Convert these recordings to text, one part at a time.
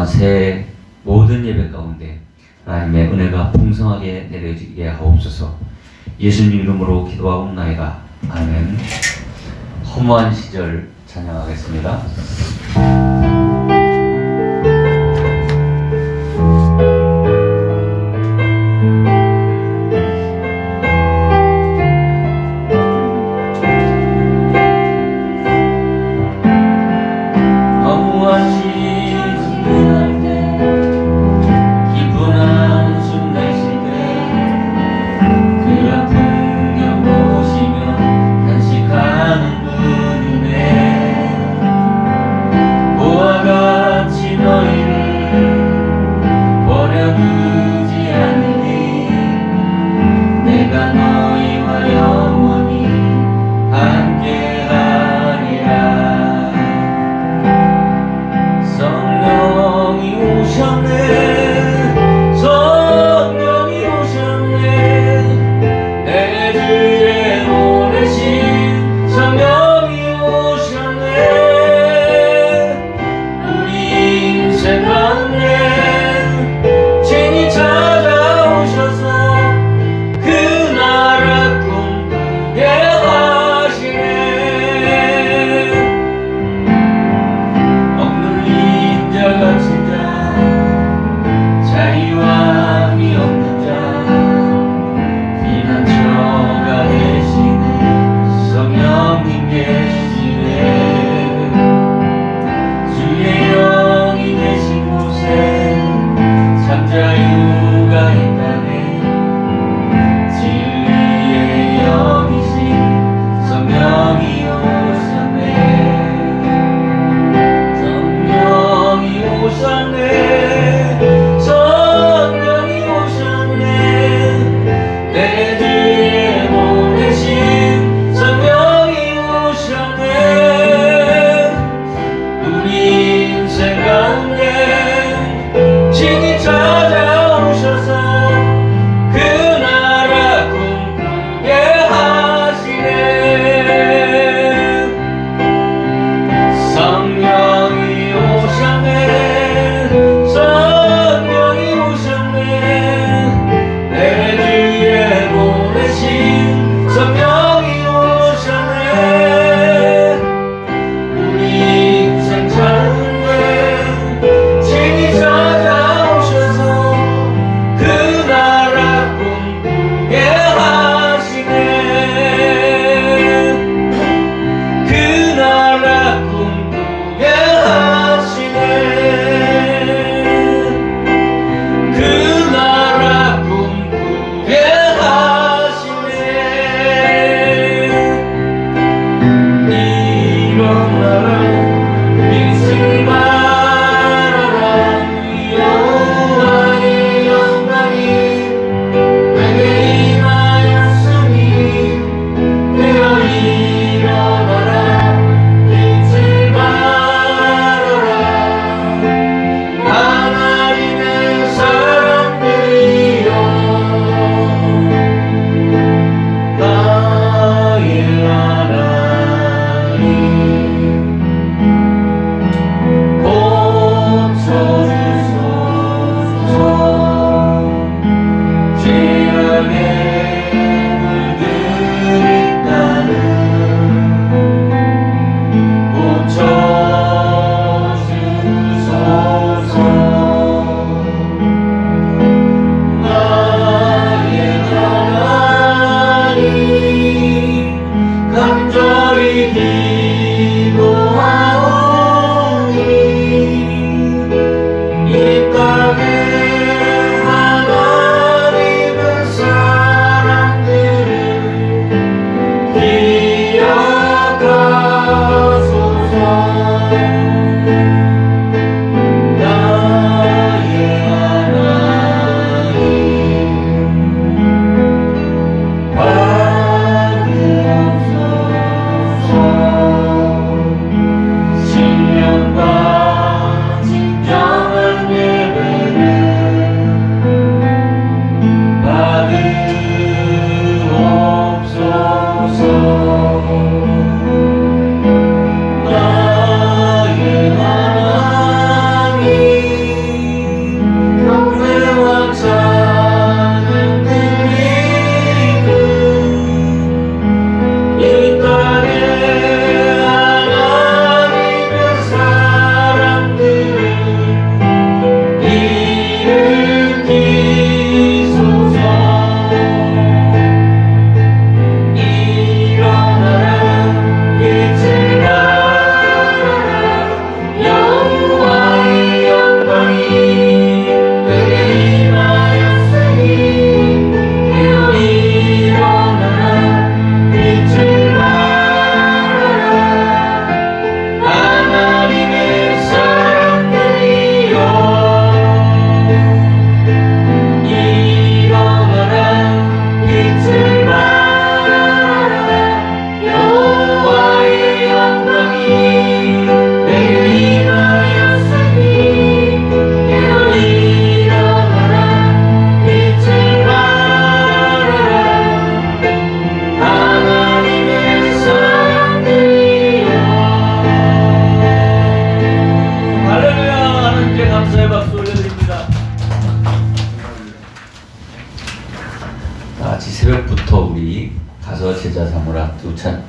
새해 모든 예배 가운데 하나님의 은혜가 풍성하게 내려지게 하옵소서. 예수님 이름으로 기도하옵나이다. 아멘. 허무한 시절 찬양하겠습니다. 보아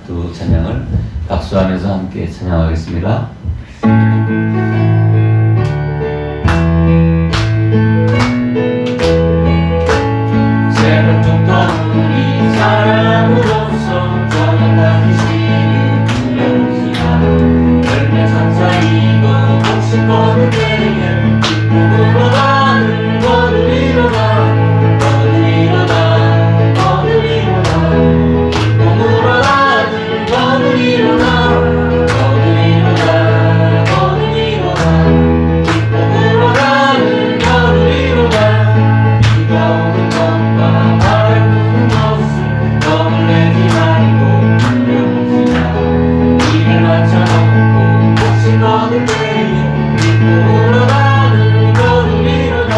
두 찬양을 박수하면서 함께 찬양하겠습니다. 새벽부터 우리 사랑으로서 전화까지 시를 불러봅시다. 열매 천사이고 복식 거둘 때에 기쁨으로 나를 거두리로다 거두리로다 거두리로다 기쁨으로 나를 거두리로다 거두리로다 거두리로다 기쁨으로 나를 거두리로다 비가 오는 것과 바람 부는 것을 겁을 내지 말고 불려봅시다. 이를 맞춰놓고 복식 거둘 때에 기쁨으로 나를 거두리로다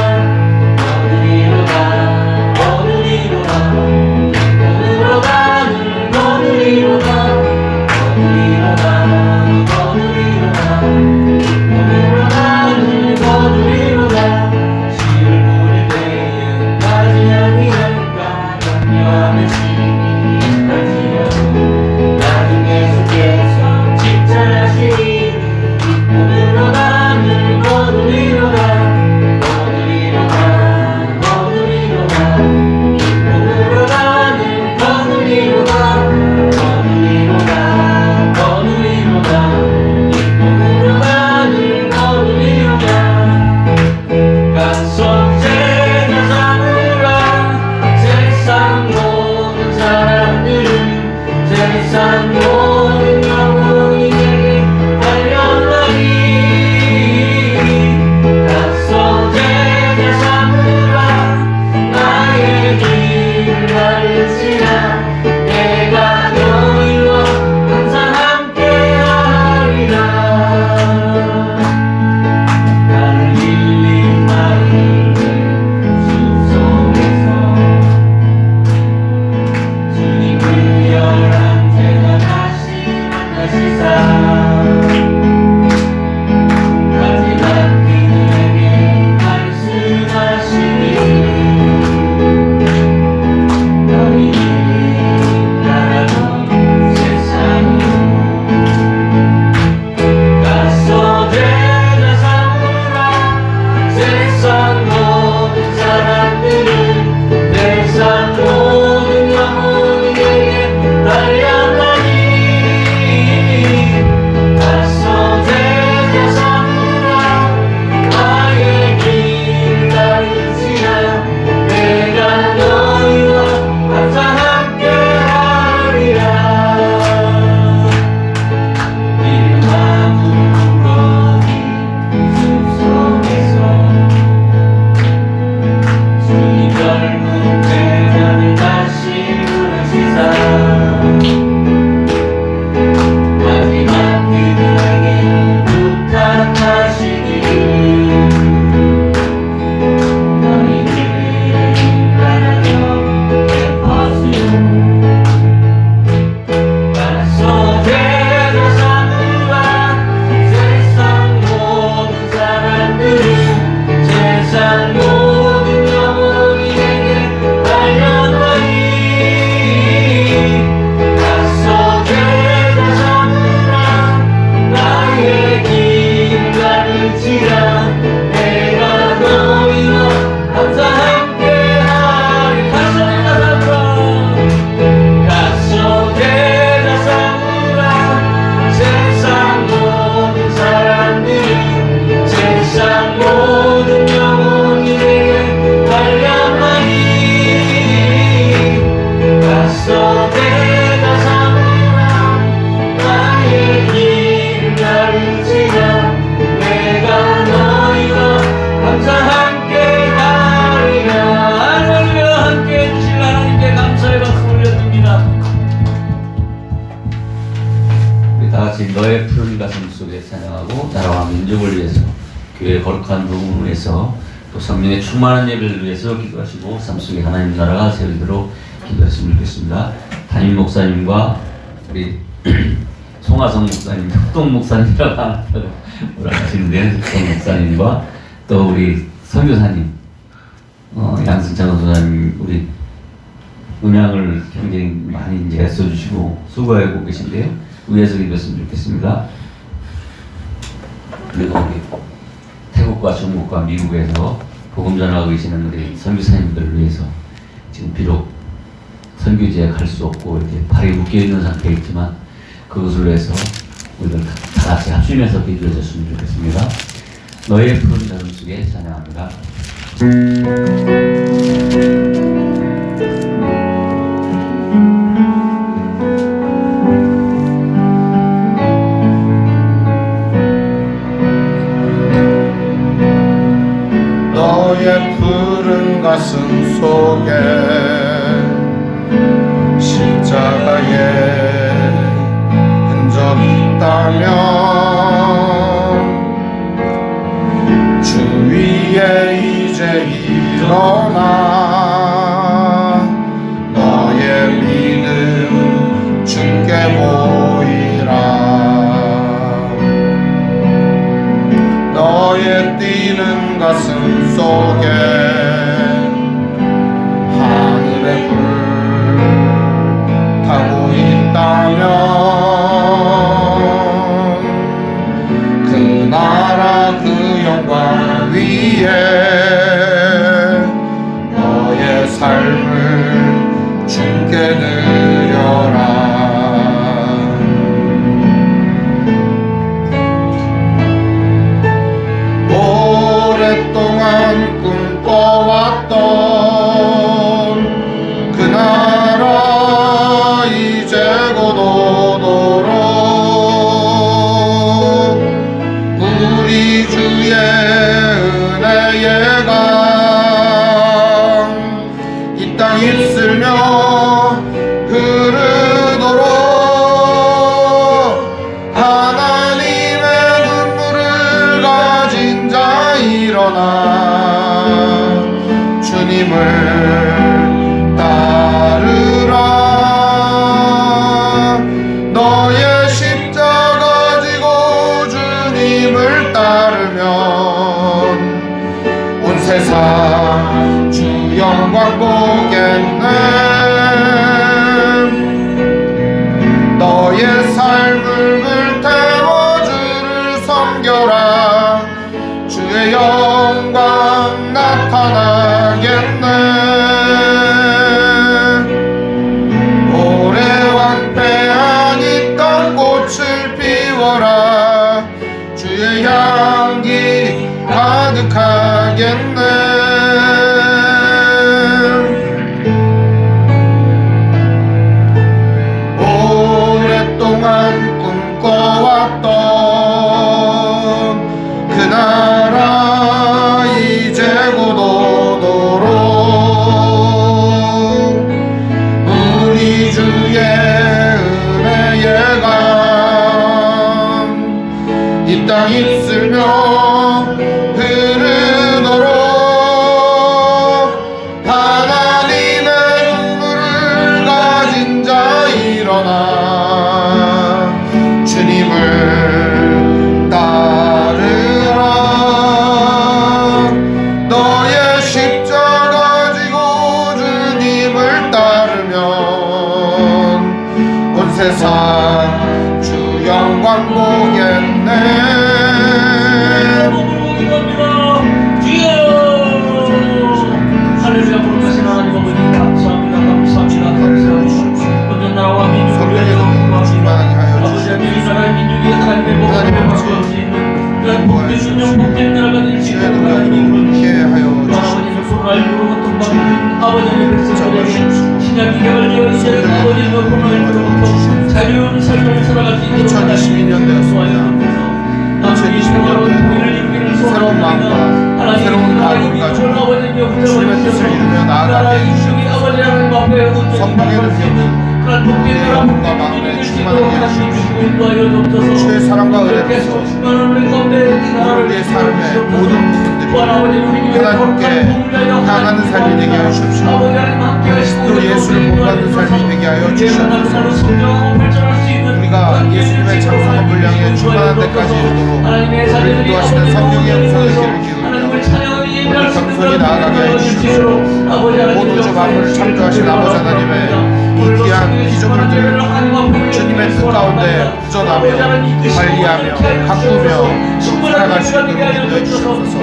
거두리로다 거두리로다 기쁨으로 나를 거두리로다 거두리로다 거두리로다 기쁨으로 나를 거두리로다 시를 부릴 때에 가지 아니하니까 염려하는 심히 가지려고 나는 계속해서 칭찬하시니 기쁨으로 나를 거두리로다 거두리로다 거두리로다 기쁨으로 나를 거두리로다 거두리로다 거두리로다 기쁨으로 나를 거두리로다 각성제자 삼으라 세상 모든 사람들은 세상 모든 영혼이 내게 달려나니 각성제자 삼으라 나의 길을 가르치라 내가 너희와 항상 함께하리라 나를 길린 마음을 숲속에서 주님 그 열한 제가 다시 만나시사 마지막 그들에게 말씀하시니 너희는 나라도 세상이 가서 제자 삼으라 세상 모든 사람들은 세상 모든 영혼이 내게 달려나니 가서 제자 삼으라 나의 길 가르치라 내가 너희와 항상 함께하리라 이름아 부르거니 숲속에서 주님 젊은 제자들 다시 부르시사 마지막 그들에게 부탁하시기를 너희들은 나라며 베푸시오 가서 제자 삼으라 세상 모든 사람들은 세상 모든 영혼이 내게 달려나니 가서 제자 삼으라 나의 길 가르치라 내가 너희와 항상 함께하리 가서 제자 삼으라 세상 모든 사람들은 세상 모든 영혼이 내게 달려나니 가서 제자 삼으라 나의 길 가르치라 내가 너희와 항상 함께하리라 할렐루야 함께해 주신 하나님께 감사의 박수 올려드립니다. 우리 다같이 너의 푸른 가슴 속에 찬양하고 나라와 민족을 위해서 교회의 거룩한 부흥을 위해서 또 성령의 충만한 예배를 위해서 기도하시고 삶 속에 하나님 나라가 세우도록 기도했으면 좋겠습니다. 담임 목사님과 우리 송하성 목사님, 흑동 목사님이라고 뭐라 하시는데요. 흑동 목사님과 또 우리 선교사님, 양승찬 선교사님, 우리 음향을 굉장히 많이 이제 애써주시고 수고하고 계신데요. 위에서 기도했으면 좋겠습니다. 그리고 우리 태국과 중국과 미국에서 복음 전하고 계시는 우리 선교사님들을 위해서 지금 비록 선교지에 갈 수 없고 이렇게 발이 묶여 있는 상태에 있지만 그것을 위해서 우리들 다 같이 합심해서 기도해 줬으면 좋겠습니다. 너의 푸른 자름 속에 찬양합니다. 너의 푸른 가슴 속에 십자가의 흔적이 있다면 주 위에 이제 일어나 너의 믿음 주께 모이라. 너의 뛰는 가슴 속에 하늘의 불 타고 있다면 그 나라 그 영광 위에 너의 삶을 주께 드려라. 오랫동안 꿈꿔왔던 그 나라 이제 곧 오도록 우리 주의 은혜의 강 이 땅 있으며 흐르도록 하나님의 눈물을 가진 자 일어나 주님을 따르라. 너의 십자가 지고 주님을 따르면 온 세상 주 영광 보겠네. 너의 삶을 불태워 주를 섬겨라. 주의 영광 나타나겠네. 오래 완패한 이 땅 꽃을 피워라. 주의 향기 가득하겠네. 오랫동안 꿈꿔왔던 그 나라 이제 곧 오도록 우리 주의 은혜의 강 이 땅 있으며 흐르도록 하나님의 눈물을 가진 자 일어나 주님을 따르라. 너의 십자가 지고 주님을 따르면 온 세상 주 영광 보겠네. 할렐루야. 부르신 하나님 아버지 감사합니다. 먼저 나라와 민족을 위하여 기도합니다. 아버지 하나님 이 나라의 민족이 하나님의 복음을 받을 수 있는 그런 복된 운명 복된 나라가 될 수 있도록 하나님이 하여 아버지는 코로나19로 고통받는 아버지의 백성들에게 신약이 개발되어 있는 아버지의 코로나19로부터 자유로운 삶을 살아갈 수 있도록 2022년 되었습니다. 2022년 새로운 마음과 새로운 가족을 가지고 주님의 뜻을 이루며 나아가게 해주시옵소서. 성령의 능력이 내 영혼과 마음에 충만하게 해주시옵소서. 주의 사랑과 은혜로서 우리의 삶의 모든 부분들이 하나님께 향하는 삶이 되게 하여 주시옵소서. 또 예수를 본받는 삶이 되게 하여 주시옵소서. 우리가 예수님의 장성한 분량에 충만한 데까지 이르도록 우리를 인도하시는 성령의 음성의 길을 기울이며 오늘 겸손히 나아가 나아가게 해주시옵소서. 온 우주 만물을 창조하신 아버지 하나님의 이 귀한 피조물들 주님의 뜻 가운데 부전하며 관리하며 가꾸며 살아갈 수 있도록 인도해 주시옵소서.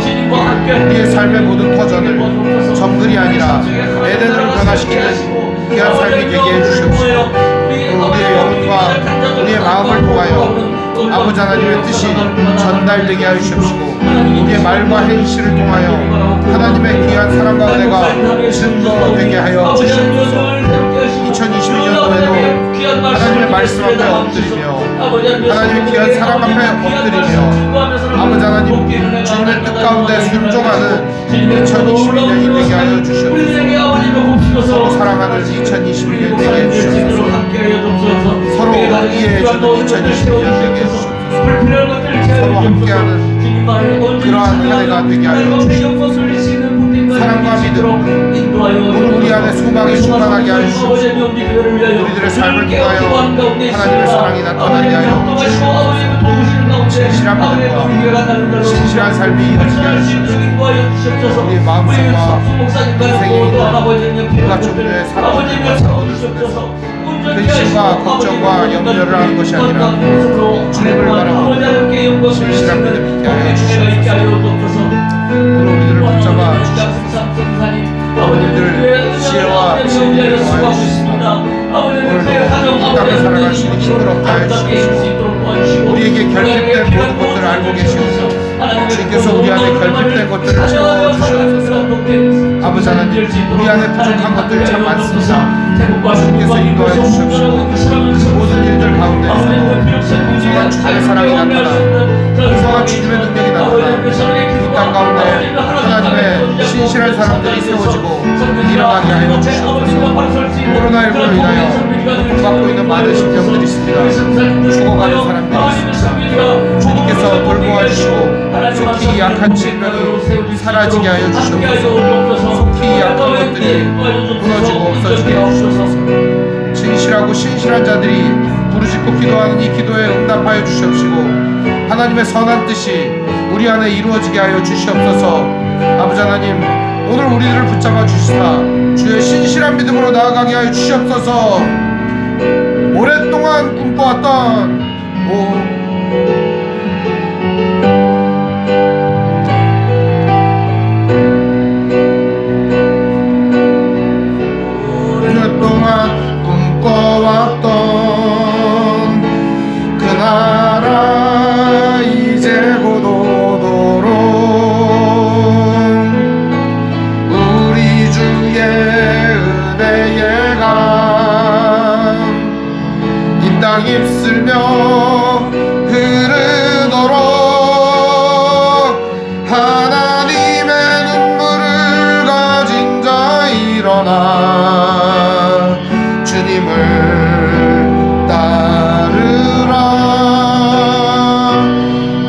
우리의 삶의 모든 터전을 정글이 아니라 에덴으로 변화시키는 귀한 삶이 되게 해주시옵소서. 우리의 영혼과 우리의 마음을 통하여 아버지 하나님의 뜻이 전달되게 하여 주시옵시고, 우리의 말과 행실을 통하여 하나님의 귀한 사랑과 은혜가 증거되게 하여 주시옵소서. 2022년도에도 하나님의 말씀 앞에 엎드리며 하나님의 귀한 사랑 앞에 엎드리며 아버지 하나님 주님의 뜻 가운데 순종하는 2022년이 되게 하여 주시옵소서. 서로 사랑하는 2022년 되게 해주시옵소서. 서로 이해해주는 2022년 되게 해주시옵소서. 서로 함께하는 그러한 한 해가 되게 하여 주시옵소서. 사랑과 믿음 오늘 우리 안에 소망이 충만하게 하여 주시옵소서. 우리들의 삶을 통하여 하나님의 사랑이 나타나게 하여 주시옵소서. 진실한 믿음과 진실한 삶이 이루어지게 하여 주시옵소서. 우리의 마음속과 인생에 있는 온갖 종류의 사랑과 사고들 속에서 근심과 걱정과 염려를 하는 것이 아니라 주님을 바라보고 진실한 믿음 있게 하여 주시옵소서. 오늘 우리들을 붙잡아 주시옵소서. 우리들 지혜와 진리를 더하여 주시옵소서. 오늘도 이 땅을 살아갈 수 있는 힘을 얻게 하여 주시옵소서. 우리에게 결핍된 모든 것들을 알고 계시옵소서. 주님께서 우리 안에 결핍된 것들을 채워주시옵소서. 아버지 하나님, 우리 안에 부족한 것들이 참 많습니다. 주님께서 인도하여 주시옵시고 그 모든 일들 가운데서 풍성한 주님의 사랑이 나타나 풍성한 주님의 능력이 나타나 이 땅 가운데 하나님의 신실한 사람들이 세워지고 일어나게 하여 주시옵소서. 코로나19로 인하여 고통받고 있는 많은 심령들이 있습니다. 죽어가는 사람들이 있습니다. 주님께서 돌보아 주시고 속히 약한 질병이 사라지게 하여 주시옵소서. 속히 약한 것들이 무너지고 없어지게 하여 주시옵소서. 진실하고 신실한 자들이 부르짖고 기도하는 이 기도에 응답하여 주시옵시고 하나님의 선한 뜻이 우리 안에 이루어지게 하여 주시옵소서. 아버지 하나님, 오늘 우리들을 붙잡아 주시사 주의 신실한 믿음으로 나아가게 하여 주시옵소서. 오랫동안 꿈꿔왔던 오랫동안 꿈꿔왔던 그 나라 이제 곧 오도록 우리 주의 은혜의 강 이 땅 입술며 흐르도록 하나님의 눈물을 가진 자 일어나 주님을 따르라.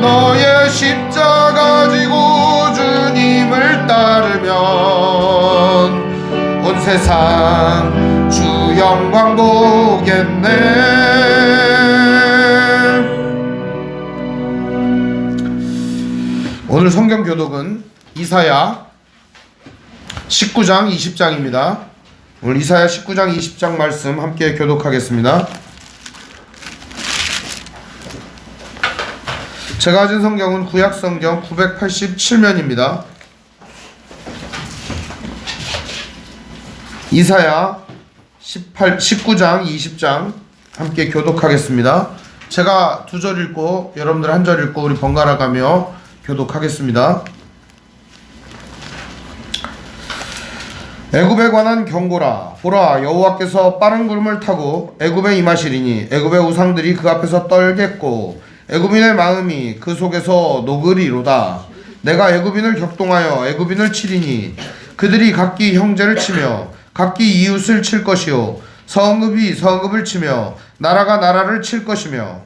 너의 십자가 지고 주님을 따르면 온 세상 주 영광 보겠네. 오늘 성경 교독은 이사야 19장 20장입니다. 오늘 이사야 19장 20장 말씀 함께 교독하겠습니다. 제가 가진 성경은 구약 성경 987면입니다. 이사야 19장 20장 함께 교독하겠습니다. 제가 두 절 읽고 여러분들 한 절 읽고 우리 번갈아 가며 교독하겠습니다. 애굽에 관한 경고라. 보라, 여호와께서 빠른 구름을 타고 애굽에 임하시리니 애굽의 우상들이 그 앞에서 떨겠고 애굽인의 마음이 그 속에서 녹으리로다. 내가 애굽인을 격동하여 애굽인을 치리니 그들이 각기 형제를 치며 각기 이웃을 칠 것이요 성읍이 성읍을 치며 나라가 나라를 칠 것이며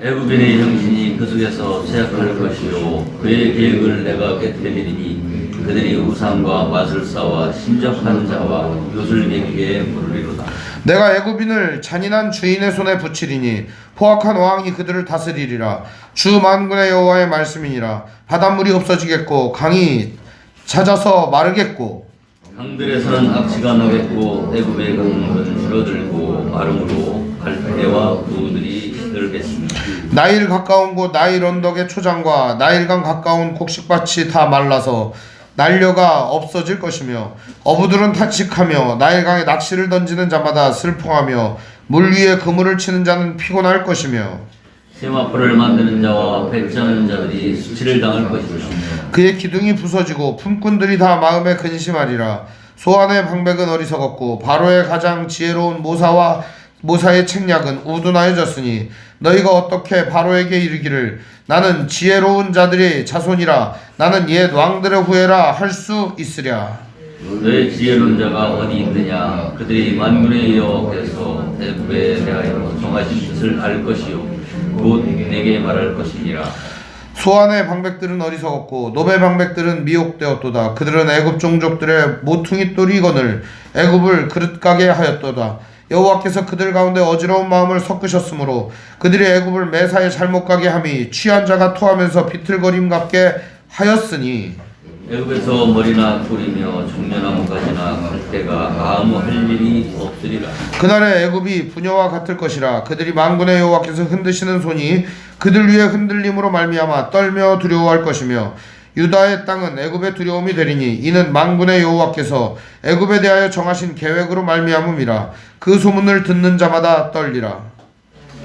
애굽인의 형신이 그 속에서 쇠약할 것이요 그의 계획을 내가 깨뜨리리니 그들이 우상과 마술사와 신적한 자와 요술객에게 물으리로다. 내가 애굽인을 잔인한 주인의 손에 붙이리니 포악한 왕이 그들을 다스리리라. 주 만군의 여호와의 말씀이니라. 바닷물이 없어지겠고 강이 찾아서 마르겠고 강들에서는 악취가 나겠고 애굽의 강물은 줄어들고 마름으로 갈대와 구들이 시들겠습니다. 나일 가까운 곳 나일 언덕의 초장과 나일강 가까운 곡식밭이 다 말라서 난려가 없어질 것이며 어부들은 타칙하며 나일강에 낚시를 던지는 자마다 슬퍼하며 물 위에 그물을 치는 자는 피곤할 것이며 세마포를 만드는 자와 배짜는 자들이 수치를 당할 것이며 그의 기둥이 부서지고 품꾼들이 다 마음에 근심하리라. 소안의 방백은 어리석었고 바로의 가장 지혜로운 모사의 책략은 우둔하여졌으니 너희가 어떻게 바로에게 이르기를 나는 지혜로운 자들의 자손이라 나는 옛 왕들의 후예라 할 수 있으랴. 너의 지혜로운 자가 어디 있느냐 그들이 만군의 여호와께서 애굽에 대하여 정하신 뜻을 알 것이요 곧 내게 말할 것이니라. 소안의 방백들은 어리석었고 노베 방백들은 미혹되었도다. 그들은 애굽 종족들의 모퉁이 똘이건을 애굽을 그릇가게 하였도다. 여호와께서 그들 가운데 어지러운 마음을 섞으셨으므로 그들이 애굽을 매사에 잘못 가게 함이 취한 자가 토하면서 비틀거림같게 하였으니 애굽에서 머리나 꿀이며 종려나무 가지나 갈대가 아무 할 일이 없으리라. 그날의 애굽이 부녀와 같을 것이라. 그들이 만군의 여호와께서 흔드시는 손이 그들 위에 흔들림으로 말미암아 떨며 두려워할 것이며 유다의 땅은 애굽의 두려움이 되리니 이는 만군의 여호와께서 애굽에 대하여 정하신 계획으로 말미암음이라. 그 소문을 듣는 자마다 떨리라.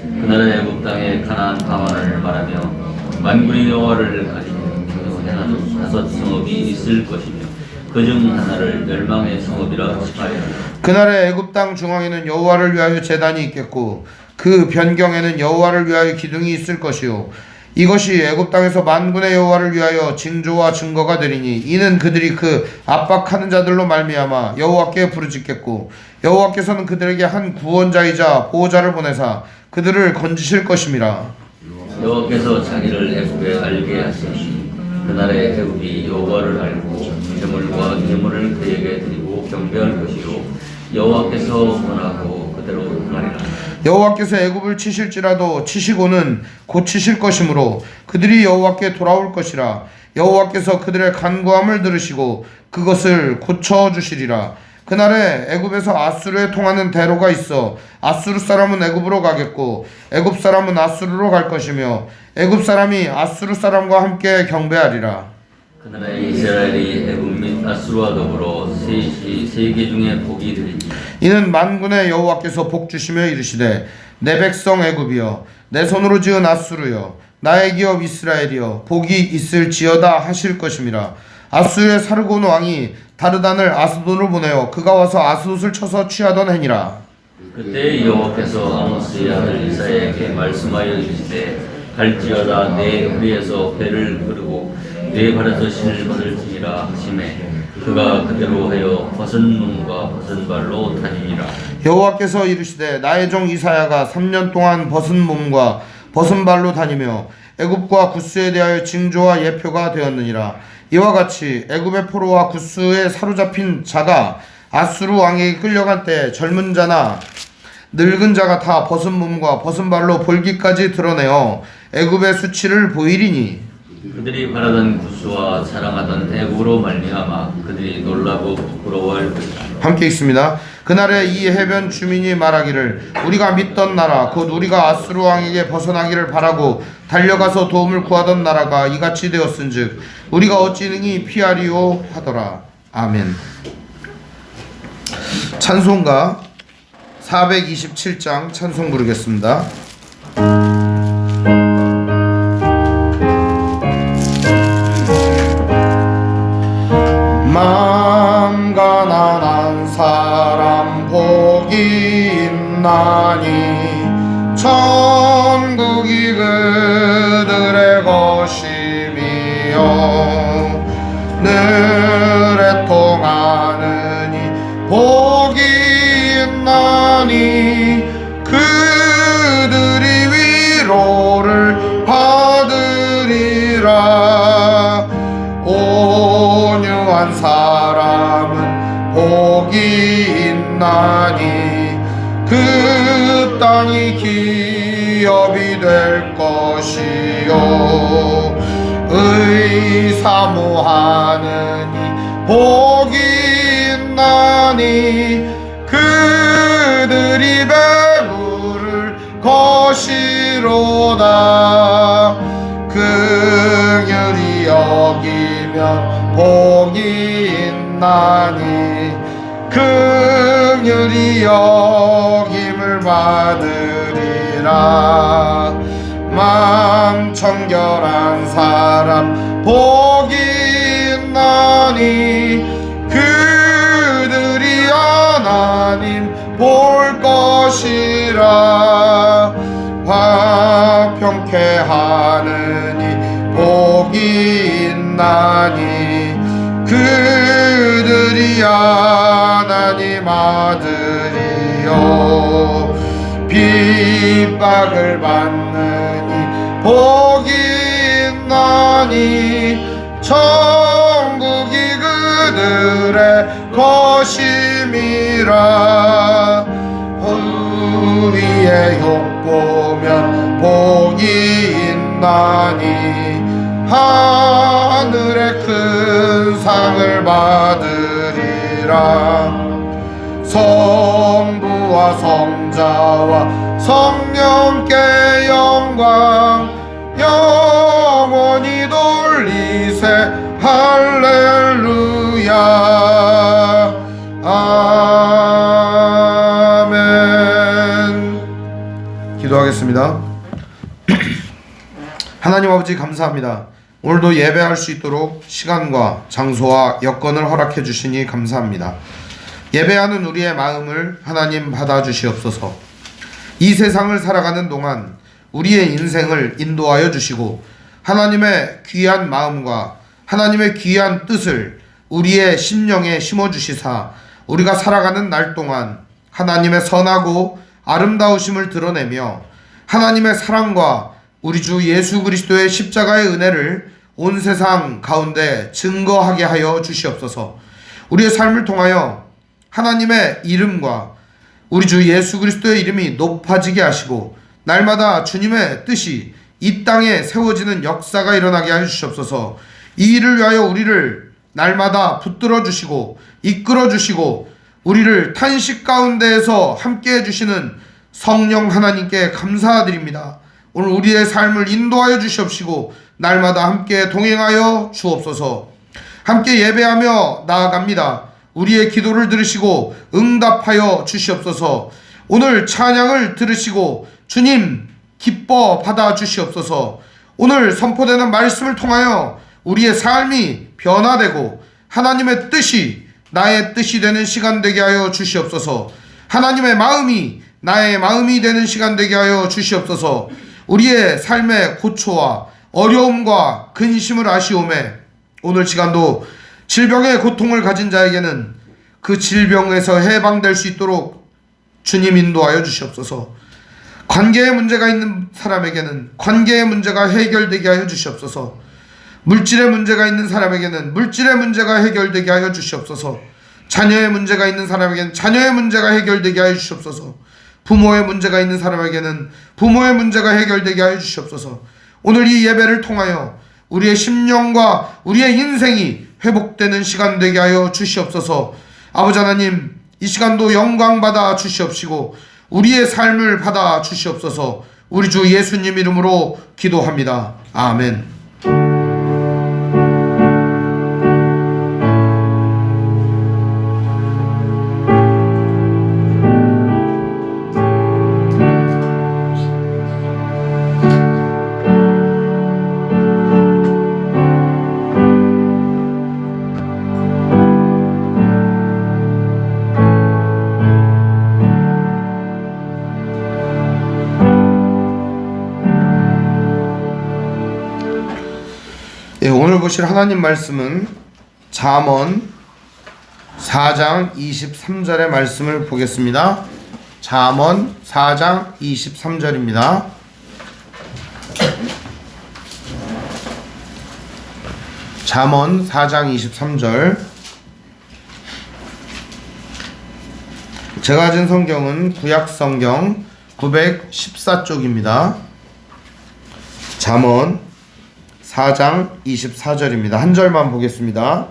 그날의 애굽 땅에 가나안 가만을 말하며 만군의 여호와를 가리켜 행하는 다섯 성읍이 있을 것이며 그중 하나를 멸망의 성읍이라 칭하리라. 그날의 애굽 땅 중앙에는 여호와를 위하여 제단이 있겠고 그 변경에는 여호와를 위하여 기둥이 있을 것이요 이것이 애굽 땅에서 만군의 여호와를 위하여 징조와 증거가 되리니 이는 그들이 그 압박하는 자들로 말미암아 여호와께 부르짖겠고 여호와께서는 그들에게 한 구원자이자 보호자를 보내사 그들을 건지실 것임이라. 여호와께서 자기를 애굽에 알게 하시니 그날의 애굽이 여호와를 알고 재물과 예물을 그에게 드리고 경배할 것이요 여호와께서 원하고 그대로 행하리라. 여호와께서 애굽을 치실지라도 치시고는 고치실 것이므로 그들이 여호와께 돌아올 것이라. 여호와께서 그들의 간구함을 들으시고 그것을 고쳐주시리라. 그날에 애굽에서 아수르에 통하는 대로가 있어 아수르 사람은 애굽으로 가겠고 애굽 사람은 아수르로 갈 것이며 애굽 사람이 아수르 사람과 함께 경배하리라. 그날에 이스라엘이 애굽 및 아수르와 더불어 세계 중에 복이 되리니 이는 만군의 여호와께서 복 주시며 이르시되 내 백성 애굽이여 내 손으로 지은 아수르여 나의 기업 이스라엘이여 복이 있을지어다 하실 것임이라. 아수르의 사르곤 왕이 다르단을 아스돈으로 보내어 그가 와서 아스돗을 쳐서 취하던 해니라. 그때 여호와께서 아모스의 아들 이사야에게 말씀하여 이르시되 갈지어다 내 허리에서 배를 그르고 내 발에서 신을 벗을지니라 하시매 그가 그대로 하여 벗은 몸과 벗은 발로 다니니라. 여호와께서 이르시되 나의 종 이사야가 3년 동안 벗은 몸과 벗은 발로 다니며 애굽과 구스에 대하여 징조와 예표가 되었느니라. 이와 같이 애굽의 포로와 구스에 사로잡힌 자가 아수르 왕에게 끌려간 때 젊은 자나 늙은 자가 다 벗은 몸과 벗은 발로 볼기까지 드러내어 애굽의 수치를 보이리니 그들이 바라던 구스와 자랑하던 애굽으로 말미암아 그들이 놀라고 부끄러워할 것이다. 함께 읽습니다. 그날에 이 해변 주민이 말하기를 우리가 믿던 나라 곧 우리가 아수르 왕에게 벗어나기를 바라고 달려가서 도움을 구하던 나라가 이같이 되었은즉 우리가 어찌 능히 피하리오 하더라. 아멘. 찬송가 427장 찬송 부르겠습니다. 마음 가난한 사람 복이 있나니 천국이 그들의 것이며 늘 애통하느니 복이 있나니 그들이 위로를 받으리라. 온유한 사람은 복이 있나니 그 땅이 기업이 될 것이요 의사모하느니 복이 있나니 그들이 배부를 것이로다. 긍휼히 여기면 복이 있나니 긍휼히 여김을 받으리라. 마음 청결한 사람 복이 있나니 그들이 하나님 볼 것이라. 화평케 하느니 복이 있나니 그들이 하나님 아들이요. 핍박을 받느니 복이 있나니 천국이 그들의 것임이라. 위에 욕보면 복이 있나니 하늘의 큰 상을 받으리라. 성부와 성자와 성령께 영광 영원히 돌리세. 할렐루야. 아멘. 기도하겠습니다. 하나님 아버지 감사합니다. 오늘도 예배할 수 있도록 시간과 장소와 여건을 허락해 주시니 감사합니다. 예배하는 우리의 마음을 하나님 받아주시옵소서. 이 세상을 살아가는 동안 우리의 인생을 인도하여 주시고 하나님의 귀한 마음과 하나님의 귀한 뜻을 우리의 심령에 심어주시사 우리가 살아가는 날 동안 하나님의 선하고 아름다우심을 드러내며 하나님의 사랑과 우리 주 예수 그리스도의 십자가의 은혜를 온 세상 가운데 증거하게 하여 주시옵소서. 우리의 삶을 통하여 하나님의 이름과 우리 주 예수 그리스도의 이름이 높아지게 하시고 날마다 주님의 뜻이 이 땅에 세워지는 역사가 일어나게 하여 주시옵소서. 이 일을 위하여 우리를 날마다 붙들어 주시고 이끌어 주시고 우리를 탄식 가운데에서 함께 해주시는 성령 하나님께 감사드립니다. 오늘 우리의 삶을 인도하여 주시옵시고 날마다 함께 동행하여 주옵소서. 함께 예배하며 나아갑니다. 우리의 기도를 들으시고 응답하여 주시옵소서. 오늘 찬양을 들으시고 주님 기뻐 받아 주시옵소서. 오늘 선포되는 말씀을 통하여 우리의 삶이 변화되고 하나님의 뜻이 나의 뜻이 되는 시간 되게 하여 주시옵소서. 하나님의 마음이 나의 마음이 되는 시간 되게 하여 주시옵소서. 우리의 삶의 고초와 어려움과 근심을 아시오매 오늘 시간도 질병의 고통을 가진 자에게는 그 질병에서 해방될 수 있도록 주님 인도하여 주시옵소서. 관계의 문제가 있는 사람에게는 관계의 문제가 해결되게 하여 주시옵소서. 물질의 문제가 있는 사람에게는 물질의 문제가 해결되게 하여 주시옵소서. 자녀의 문제가 있는 사람에게는 자녀의 문제가 해결되게 하여 주시옵소서. 부모의 문제가 있는 사람에게는 부모의 문제가 해결되게 하여 주시옵소서. 오늘 이 예배를 통하여 우리의 심령과 우리의 인생이 회복되는 시간 되게 하여 주시옵소서. 아버지 하나님, 이 시간도 영광 받아 주시옵시고 우리의 삶을 받아 주시옵소서. 우리 주 예수님 이름으로 기도합니다. 아멘. 오늘 보실 하나님 말씀은 잠언 4장 23절의 말씀을 보겠습니다. 잠언 4장 23절입니다. 잠언 4장 23절. 제가 가진 성경은 구약성경 914쪽입니다. 잠언 4장 24절입니다. 한 절만 보겠습니다.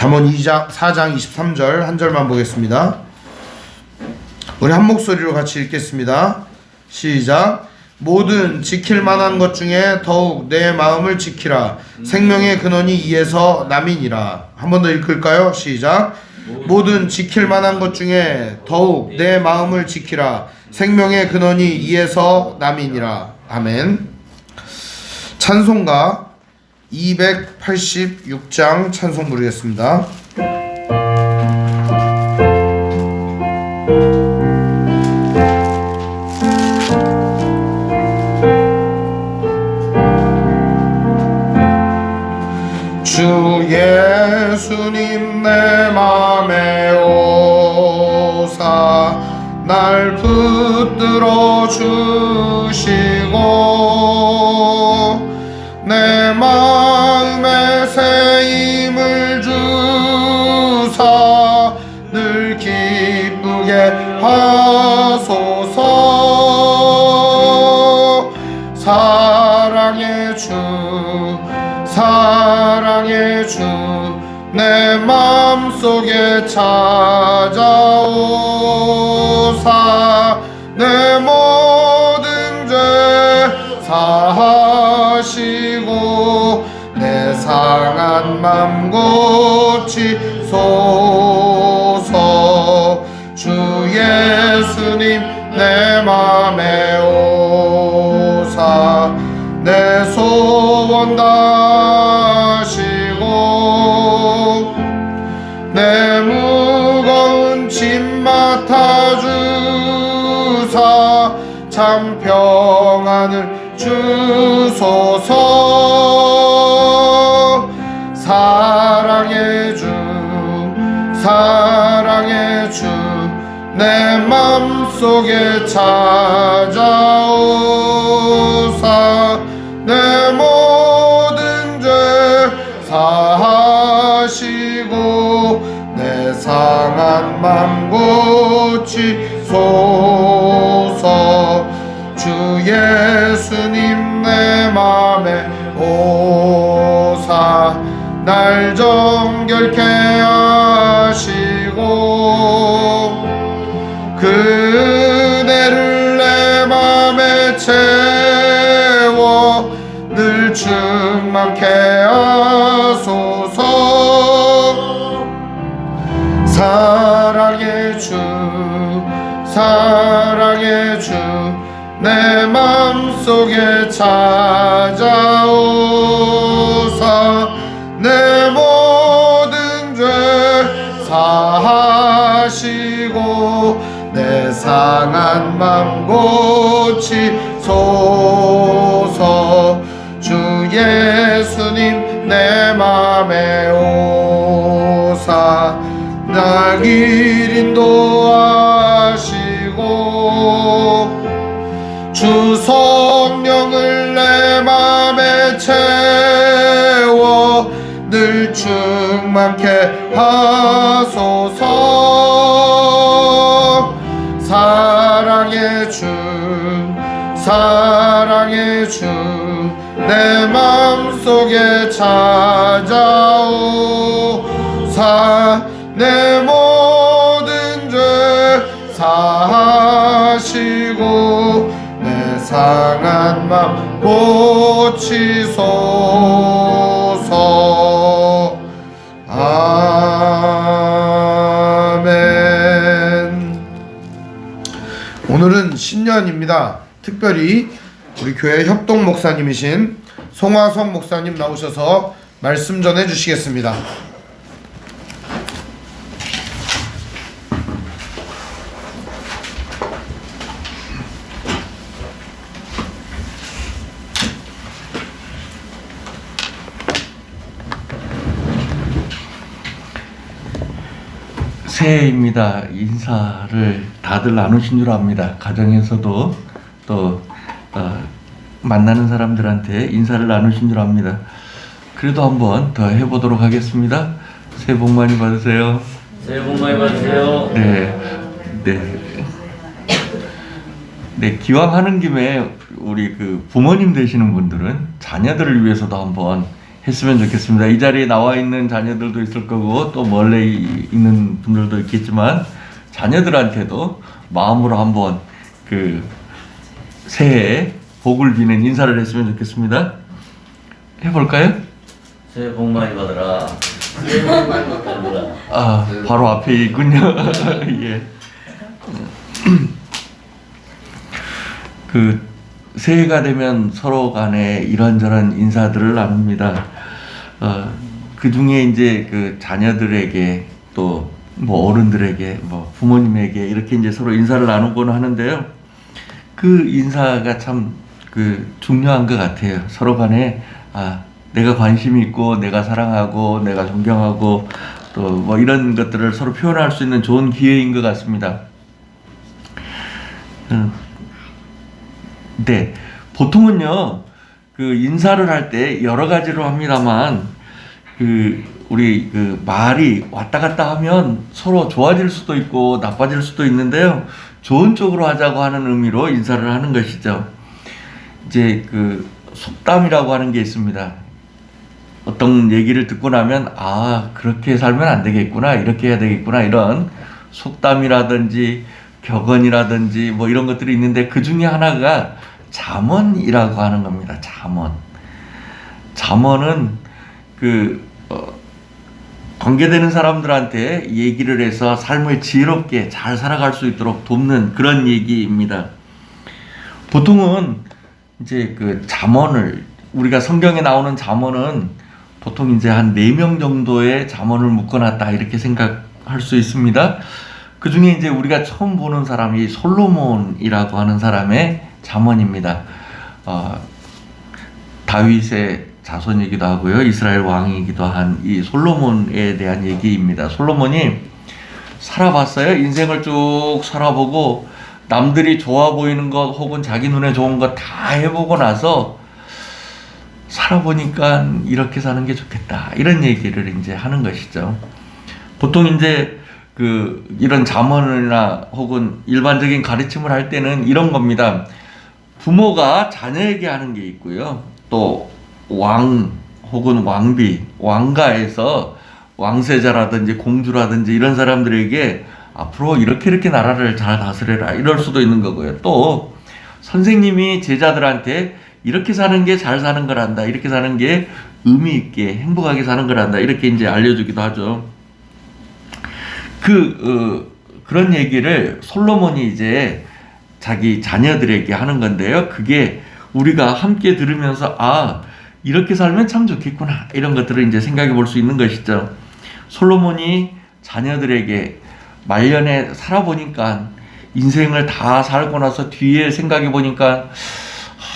잠언 4장 23절 한 절만 보겠습니다. 우리 한 목소리로 같이 읽겠습니다. 시작. 모든 지킬 만한 것 중에 더욱 내 마음을 지키라. 생명의 근원이 이에서 남이니라. 한 번 더 읽을까요? 시작. 모든 지킬 만한 것 중에 더욱 내 마음을 지키라. 생명의 근원이 이에서 남이니라. 아멘. 찬송가 286장 찬송 부르겠습니다. 주 예수님 내 맘에 오사 날 붙들어 주시고 내 마음에 새 힘을 주사 늘 기쁘게 하소서. 사랑의 주 사랑의 주 내 맘속에 찾아오사 내 모든 죄 사하시고 내 상한 맘 고치소서. 주 예수님 내 맘에 오사 내 소원 다시고 내 무거운 짐 맡아주사 참 평안을 주소서. 사랑의 주 사랑의 주 내 맘속에 찾아오사 내 모든 죄 사하시고 내 상한 맘 고치소서. 주 예수님 내 맘에 오사 날 정결케 하시고 그대를 내 맘에 채워 늘 충만케 하소서. 사랑의 주 사랑의 주 내 맘속에 찾아오사 내 모든 죄 사하시고 내 상한 맘 고치소서. 주 예수님 내 맘에 오사 날 길 인도하시고 주 성령을 내 맘에 채워 늘 충만케 하소서. 사랑의 주 사랑의 주 내 맘속에 찾아오사 내 모든 죄 사하시고 내 상한 맘 고치소서. 아멘. 오늘은 신년입니다. 특별히 우리 교회 협동 목사님이신 송화성 목사님 나오셔서 말씀 전해 주시겠습니다. 새해입니다. 인사를 다들 나누신 줄 압니다. 가정에서도 또 만나는 사람들한테 인사를 나누신 줄 압니다. 그래도 한번 더 해보도록 하겠습니다. 새해 복 많이 받으세요. 새해 복 많이 받으세요. 네, 기왕 하는 김에 우리 그 부모님 되시는 분들은 자녀들을 위해서도 한번 했으면 좋겠습니다. 이 자리에 나와 있는 자녀들도 있을 거고 또 멀리 있는 분들도 있겠지만 자녀들한테도 마음으로 한번 그 새해 복을 비는 인사를 했으면 좋겠습니다. 해볼까요? 새해 복 많이 받아라. 새해 복 많이 받아라. 아, 바로 앞에 있군요. 예. 그 새해가 되면 서로 간에 이런저런 인사들을 나눕니다. 그 중에 이제 그 자녀들에게 또 뭐 어른들에게 뭐 부모님에게 이렇게 이제 서로 인사를 나누곤 하는데요. 그 인사가 참 그 중요한 것 같아요. 서로 간에 내가 관심이 있고 내가 사랑하고 내가 존경하고 또 뭐 이런 것들을 서로 표현할 수 있는 좋은 기회인 것 같습니다. 네, 보통은요 그 인사를 할 때 여러 가지로 합니다만 우리 그 말이 왔다 갔다 하면 서로 좋아질 수도 있고 나빠질 수도 있는데요. 좋은 쪽으로 하자고 하는 의미로 인사를 하는 것이죠. 이제 그 속담이라고 하는 게 있습니다. 어떤 얘기를 듣고 나면 그렇게 살면 안 되겠구나, 이렇게 해야 되겠구나, 이런 속담이라든지 격언이라든지 뭐 이런 것들이 있는데 그 중에 하나가 잠언이라고 하는 겁니다. 잠언은 관계되는 사람들한테 얘기를 해서 삶을 지혜롭게 잘 살아갈 수 있도록 돕는 그런 얘기입니다. 보통은 이제 그 잠언을 우리가 성경에 나오는 잠언은 보통 이제 한 4명 정도의 잠언을 묶어놨다 이렇게 생각할 수 있습니다. 그 중에 이제 우리가 처음 보는 사람이 솔로몬이라고 하는 사람의 잠언입니다. 다윗의 자손이기도 하고요. 이스라엘 왕이기도 한 이 솔로몬에 대한 얘기입니다. 솔로몬이 살아봤어요. 인생을 쭉 살아보고 남들이 좋아 보이는 것 혹은 자기 눈에 좋은 것 다 해보고 나서 살아보니까 이렇게 사는 게 좋겠다. 이런 얘기를 이제 하는 것이죠. 보통 이제 이런 잠언이나 혹은 일반적인 가르침을 할 때는 이런 겁니다. 부모가 자녀에게 하는 게 있고요. 또 왕 혹은 왕비, 왕가에서 왕세자라든지 공주라든지 이런 사람들에게 앞으로 이렇게 나라를 잘 다스려라 이럴 수도 있는 거고요. 또 선생님이 제자들한테 이렇게 사는 게 잘 사는 거란다, 이렇게 사는 게 의미 있게 행복하게 사는 거란다 이렇게 이제 알려주기도 하죠. 그런 얘기를 솔로몬이 이제 자기 자녀들에게 하는 건데요. 그게 우리가 함께 들으면서 이렇게 살면 참 좋겠구나 이런 것들을 이제 생각해 볼 수 있는 것이죠. 솔로몬이 자녀들에게 말년에 살아보니까 인생을 다 살고 나서 뒤에 생각해 보니까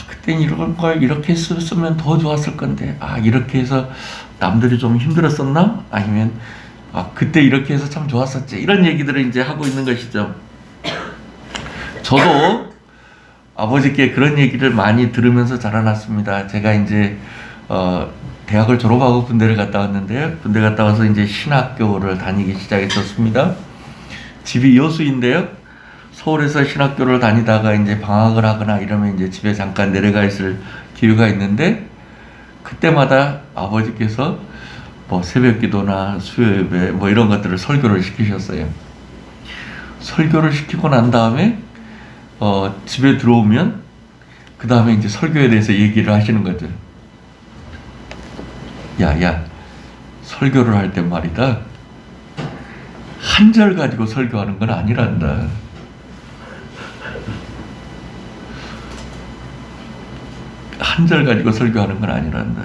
그땐 이런 걸 이렇게 했으면 더 좋았을 건데 이렇게 해서 남들이 좀 힘들었었나? 아니면 그때 이렇게 해서 참 좋았었지 이런 얘기들을 이제 하고 있는 것이죠. 저도 아버지께 그런 얘기를 많이 들으면서 자라났습니다. 제가 이제 대학을 졸업하고 군대를 갔다 왔는데요. 군대 갔다 와서 이제 신학교를 다니기 시작했었습니다. 집이 여수인데요. 서울에서 신학교를 다니다가 이제 방학을 하거나 이러면 이제 집에 잠깐 내려가 있을 기회가 있는데 그때마다 아버지께서 뭐 새벽기도나 수요예배 뭐 이런 것들을 설교를 시키셨어요. 설교를 시키고 난 다음에 집에 들어오면 그 다음에 이제 설교에 대해서 얘기를 하시는 거죠. 야, 설교를 할 때 말이다. 한 절 가지고 설교하는 건 아니란다. 한 절 가지고 설교하는 건 아니란다.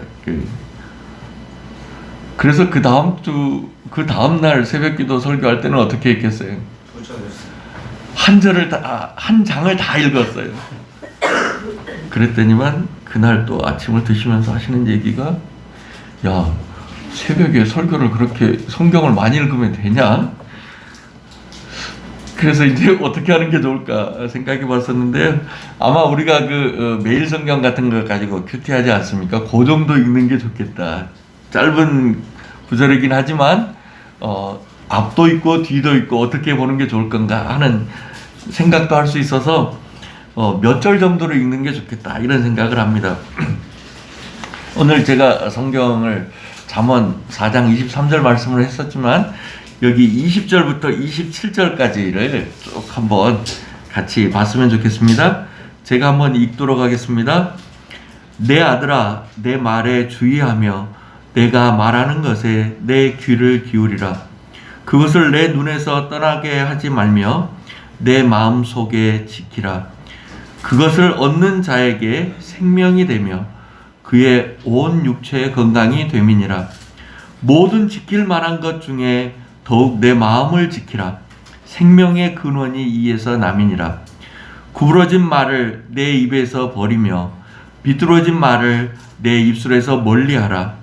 그래서 그 다음 날 새벽기도 설교할 때는 어떻게 했겠어요? 한 장을 다 읽었어요. 그랬더니만 그날 또 아침을 드시면서 하시는 얘기가 새벽에 설교를 그렇게 성경을 많이 읽으면 되냐? 그래서 이제 어떻게 하는 게 좋을까 생각해 봤었는데 아마 우리가 매일 성경 같은 거 가지고 큐티하지 않습니까? 그 정도 읽는 게 좋겠다. 짧은 구절이긴 하지만 앞도 있고 뒤도 있고 어떻게 보는 게 좋을 건가 하는 생각도 할 수 있어서 몇 절 정도로 읽는 게 좋겠다 이런 생각을 합니다. 오늘 제가 성경을 잠언 4장 23절 말씀을 했었지만 여기 20절부터 27절까지를 쭉 한번 같이 봤으면 좋겠습니다. 제가 한번 읽도록 하겠습니다. 내 아들아, 내 말에 주의하며 내가 말하는 것에 내 귀를 기울이라. 그것을 내 눈에서 떠나게 하지 말며 내 마음 속에 지키라. 그것을 얻는 자에게 생명이 되며 그의 온 육체의 건강이 됨이니라. 모든 지킬 만한 것 중에 더욱 내 마음을 지키라. 생명의 근원이 이에서 남이니라. 구부러진 말을 내 입에서 버리며 비뚤어진 말을 내 입술에서 멀리하라.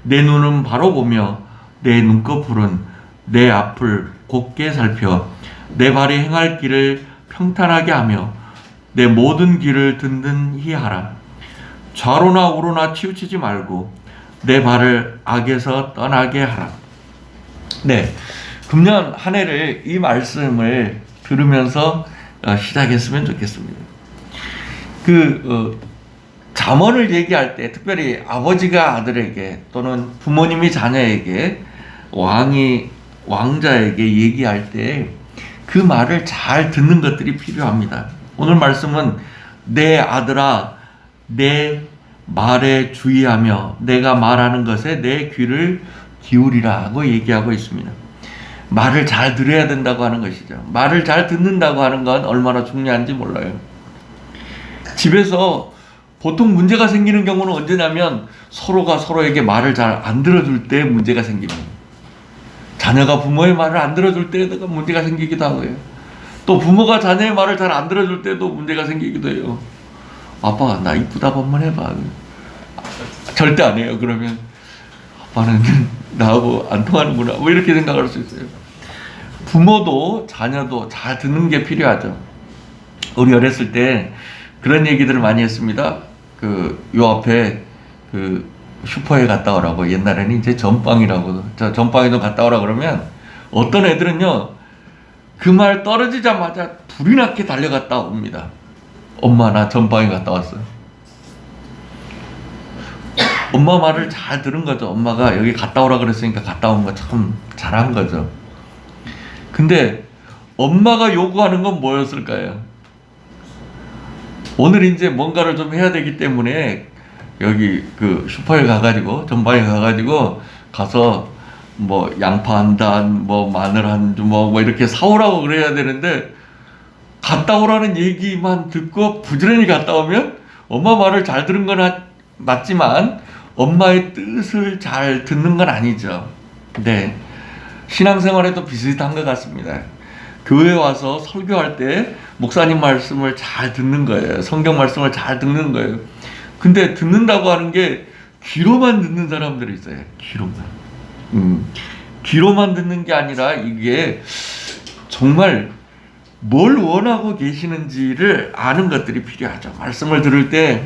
내 눈은 바로 보며 내 눈꺼풀은 내 앞을 곱게 살펴 내 발이 행할 길을 평탄하게 하며 내 모든 길을 든든히 하라. 좌로나 우로나 치우치지 말고 내 발을 악에서 떠나게 하라. 네, 금년 한 해를 이 말씀을 들으면서 시작했으면 좋겠습니다. 잠언을 얘기할 때 특별히 아버지가 아들에게 또는 부모님이 자녀에게 왕자에게 얘기할 때 그 말을 잘 듣는 것들이 필요합니다. 오늘 말씀은 내 아들아 내 말에 주의하며 내가 말하는 것에 내 귀를 기울이라 하고 얘기하고 있습니다. 말을 잘 들어야 된다고 하는 것이죠. 말을 잘 듣는다고 하는 건 얼마나 중요한지 몰라요. 집에서 보통 문제가 생기는 경우는 언제냐면 서로가 서로에게 말을 잘 안 들어줄 때 문제가 생깁니다. 자녀가 부모의 말을 안 들어줄 때가 문제가 생기기도 하고요. 또 부모가 자녀의 말을 잘 안 들어줄 때도 문제가 생기기도 해요. 아빠가 나 이쁘다고 한번 해봐. 절대 안 해요. 그러면 아빠는 나하고 안 통하는구나. 뭐 이렇게 생각할 수 있어요. 부모도 자녀도 잘 듣는 게 필요하죠. 우리 어렸을 때 그런 얘기들을 많이 했습니다. 요 앞에 슈퍼에 갔다 오라고. 옛날에는 이제 전빵이라고. 전빵에도 갔다 오라 그러면 어떤 애들은요, 그 말 떨어지자마자 불이 나게 달려갔다 옵니다. 엄마, 나 전빵에 갔다 왔어요. 엄마 말을 잘 들은 거죠. 엄마가 여기 갔다 오라 그랬으니까 갔다 온 거 참 잘한 거죠. 근데 엄마가 요구하는 건 뭐였을까요? 오늘 이제 뭔가를 좀 해야 되기 때문에 여기 슈퍼에 가가지고 전방에 가가지고 가서 뭐 양파 한 단, 뭐 마늘 한 주먹 뭐 이렇게 사오라고 그래야 되는데 갔다 오라는 얘기만 듣고 부지런히 갔다 오면 엄마 말을 잘 들은 건 맞지만 엄마의 뜻을 잘 듣는 건 아니죠. 네, 신앙생활에도 비슷한 것 같습니다. 교회 와서 설교할 때 목사님 말씀을 잘 듣는 거예요. 성경 말씀을 잘 듣는 거예요. 근데 듣는다고 하는 게 귀로만 듣는 사람들이 있어요. 귀로만 듣는 게 아니라 이게 정말 뭘 원하고 계시는지를 아는 것들이 필요하죠. 말씀을 들을 때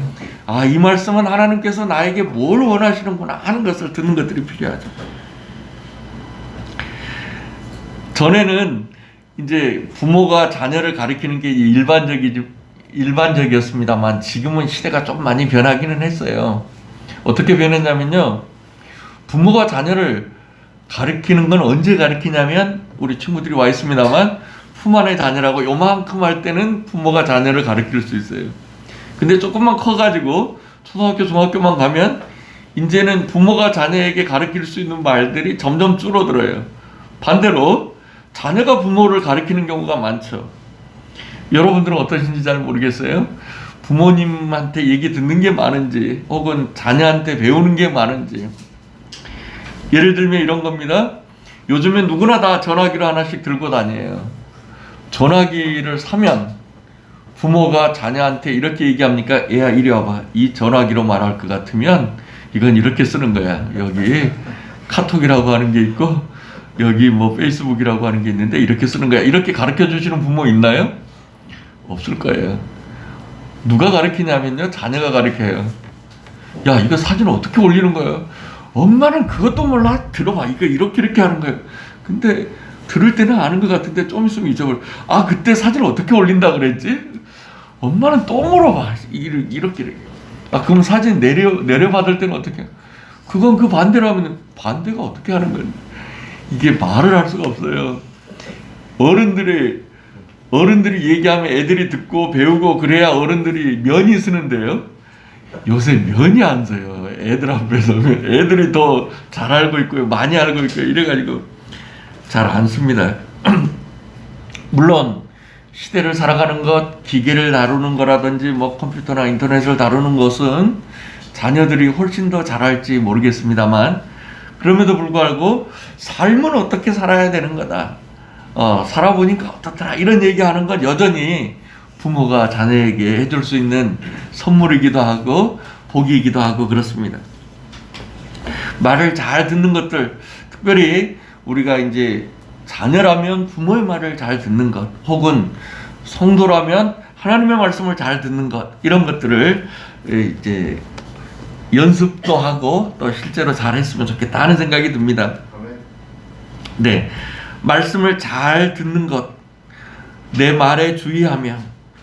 이 말씀은 하나님께서 나에게 뭘 원하시는구나 하는 것을 듣는 것들이 필요하죠. 전에는 이제 부모가 자녀를 가르치는 게 일반적이었습니다만 지금은 시대가 좀 많이 변하기는 했어요. 어떻게 변했냐면요, 부모가 자녀를 가르치는 건 언제 가르치냐면, 우리 친구들이 와 있습니다만 품 안의 자녀라고 요만큼 할 때는 부모가 자녀를 가르칠 수 있어요. 근데 조금만 커가지고 초등학교 중학교만 가면 이제는 부모가 자녀에게 가르칠 수 있는 말들이 점점 줄어들어요. 반대로 자녀가 부모를 가르치는 경우가 많죠. 여러분들은 어떠신지 잘 모르겠어요. 부모님한테 얘기 듣는 게 많은지 혹은 자녀한테 배우는 게 많은지. 예를 들면 이런 겁니다. 요즘에 누구나 다 전화기를 하나씩 들고 다녀요. 전화기를 사면 부모가 자녀한테 이렇게 얘기합니까? 얘야 이리 와봐. 이 전화기로 말할 것 같으면 이건 이렇게 쓰는 거야. 여기 카톡이라고 하는 게 있고 여기 뭐 페이스북이라고 하는 게 있는데 이렇게 쓰는 거야. 이렇게 가르쳐 주시는 부모 있나요? 없을 거예요. 누가 가르치냐면요, 자녀가 가르쳐요. 야, 이거 사진 어떻게 올리는 거야? 엄마는 그것도 몰라. 들어봐, 이거 이렇게 하는 거예요. 근데 들을 때는 아는 것 같은데 좀 있으면 잊어버려. 그때 사진 어떻게 올린다 그랬지? 엄마는 또 물어봐. 이렇게. 그럼 사진 내려받을 때는 어떻게 해요? 그건 그 반대라면 반대가 어떻게 하는 거예요? 이게 말을 할 수가 없어요. 어른들이 얘기하면 애들이 듣고 배우고 그래야 어른들이 면이 쓰는데요. 요새 면이 안 써요. 애들 앞에서. 애들이 더 잘 알고 있고요. 많이 알고 있고요. 이래가지고 잘 안 씁니다. 물론 시대를 살아가는 것, 기계를 다루는 거라든지 뭐 컴퓨터나 인터넷을 다루는 것은 자녀들이 훨씬 더 잘할지 모르겠습니다만, 그럼에도 불구하고 삶은 어떻게 살아야 되는 거다. 살아보니까 어떻더라. 이런 얘기하는 건 여전히 부모가 자녀에게 해줄 수 있는 선물이기도 하고 복이기도 하고 그렇습니다. 말을 잘 듣는 것들, 특별히 우리가 이제 자녀라면 부모의 말을 잘 듣는 것, 혹은 성도라면 하나님의 말씀을 잘 듣는 것, 이런 것들을 이제 연습도 하고 또 실제로 잘 했으면 좋겠다 하는 생각이 듭니다. 네, 말씀을 잘 듣는 것, 내 말에 주의하며,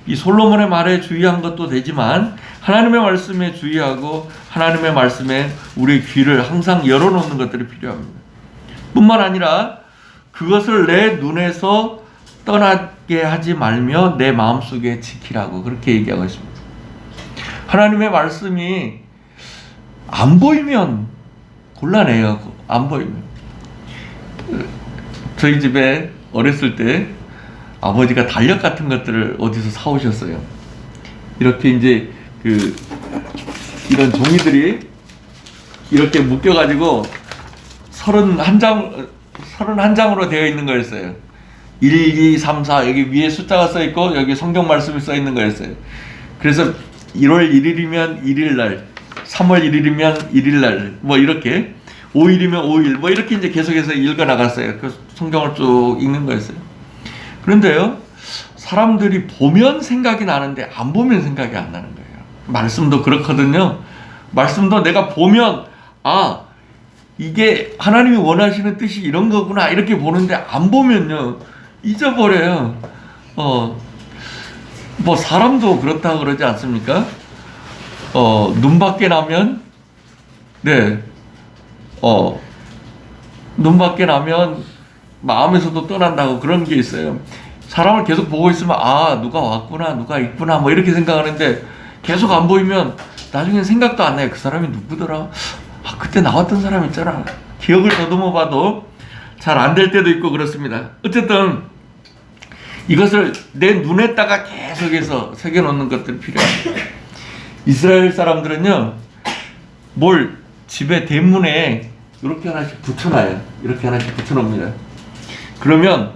이 솔로몬의 말에 주의한 것도 되지만 하나님의 말씀에 주의하고 하나님의 말씀에 우리의 귀를 항상 열어놓는 것들이 필요합니다. 뿐만 아니라 그것을 내 눈에서 떠나게 하지 말며 내 마음속에 지키라고 그렇게 얘기하고 있습니다. 하나님의 말씀이 안 보이면 곤란해요. 안 보이면. 저희 집에 어렸을 때 아버지가 달력 같은 것들을 어디서 사오셨어요. 이렇게 이제 이런 종이들이 이렇게 묶여가지고 31장으로 되어 있는 거였어요. 1, 2, 3, 4 여기 위에 숫자가 써 있고 여기 성경 말씀이 써 있는 거였어요. 그래서 1월 1일이면 1일날, 3월 1일이면 1일날, 뭐 이렇게 5일이면 5일, 뭐 이렇게 이제 계속해서 읽어 나갔어요. 그 성경을 쭉 읽는 거였어요. 그런데요, 사람들이 보면 생각이 나는데 안 보면 생각이 안 나는 거예요. 말씀도 그렇거든요. 말씀도 내가 보면 이게 하나님이 원하시는 뜻이 이런 거구나 이렇게 보는데 안 보면요 잊어버려요. 뭐 사람도 그렇다고 그러지 않습니까? 눈 밖에 나면 눈 밖에 나면 마음에서도 떠난다고 그런 게 있어요. 사람을 계속 보고 있으면 누가 왔구나 누가 있구나 뭐 이렇게 생각하는데 계속 안 보이면 나중엔 생각도 안 나요. 그 사람이 누구더라? 그때 나왔던 사람 있잖아. 기억을 더듬어 봐도 잘 안 될 때도 있고 그렇습니다. 어쨌든 이것을 내 눈에다가 계속해서 새겨놓는 것들이 필요합니다. 이스라엘 사람들은요, 뭘 집에 대문에 이렇게 하나씩 붙여놔요. 이렇게 하나씩 붙여놓습니다. 그러면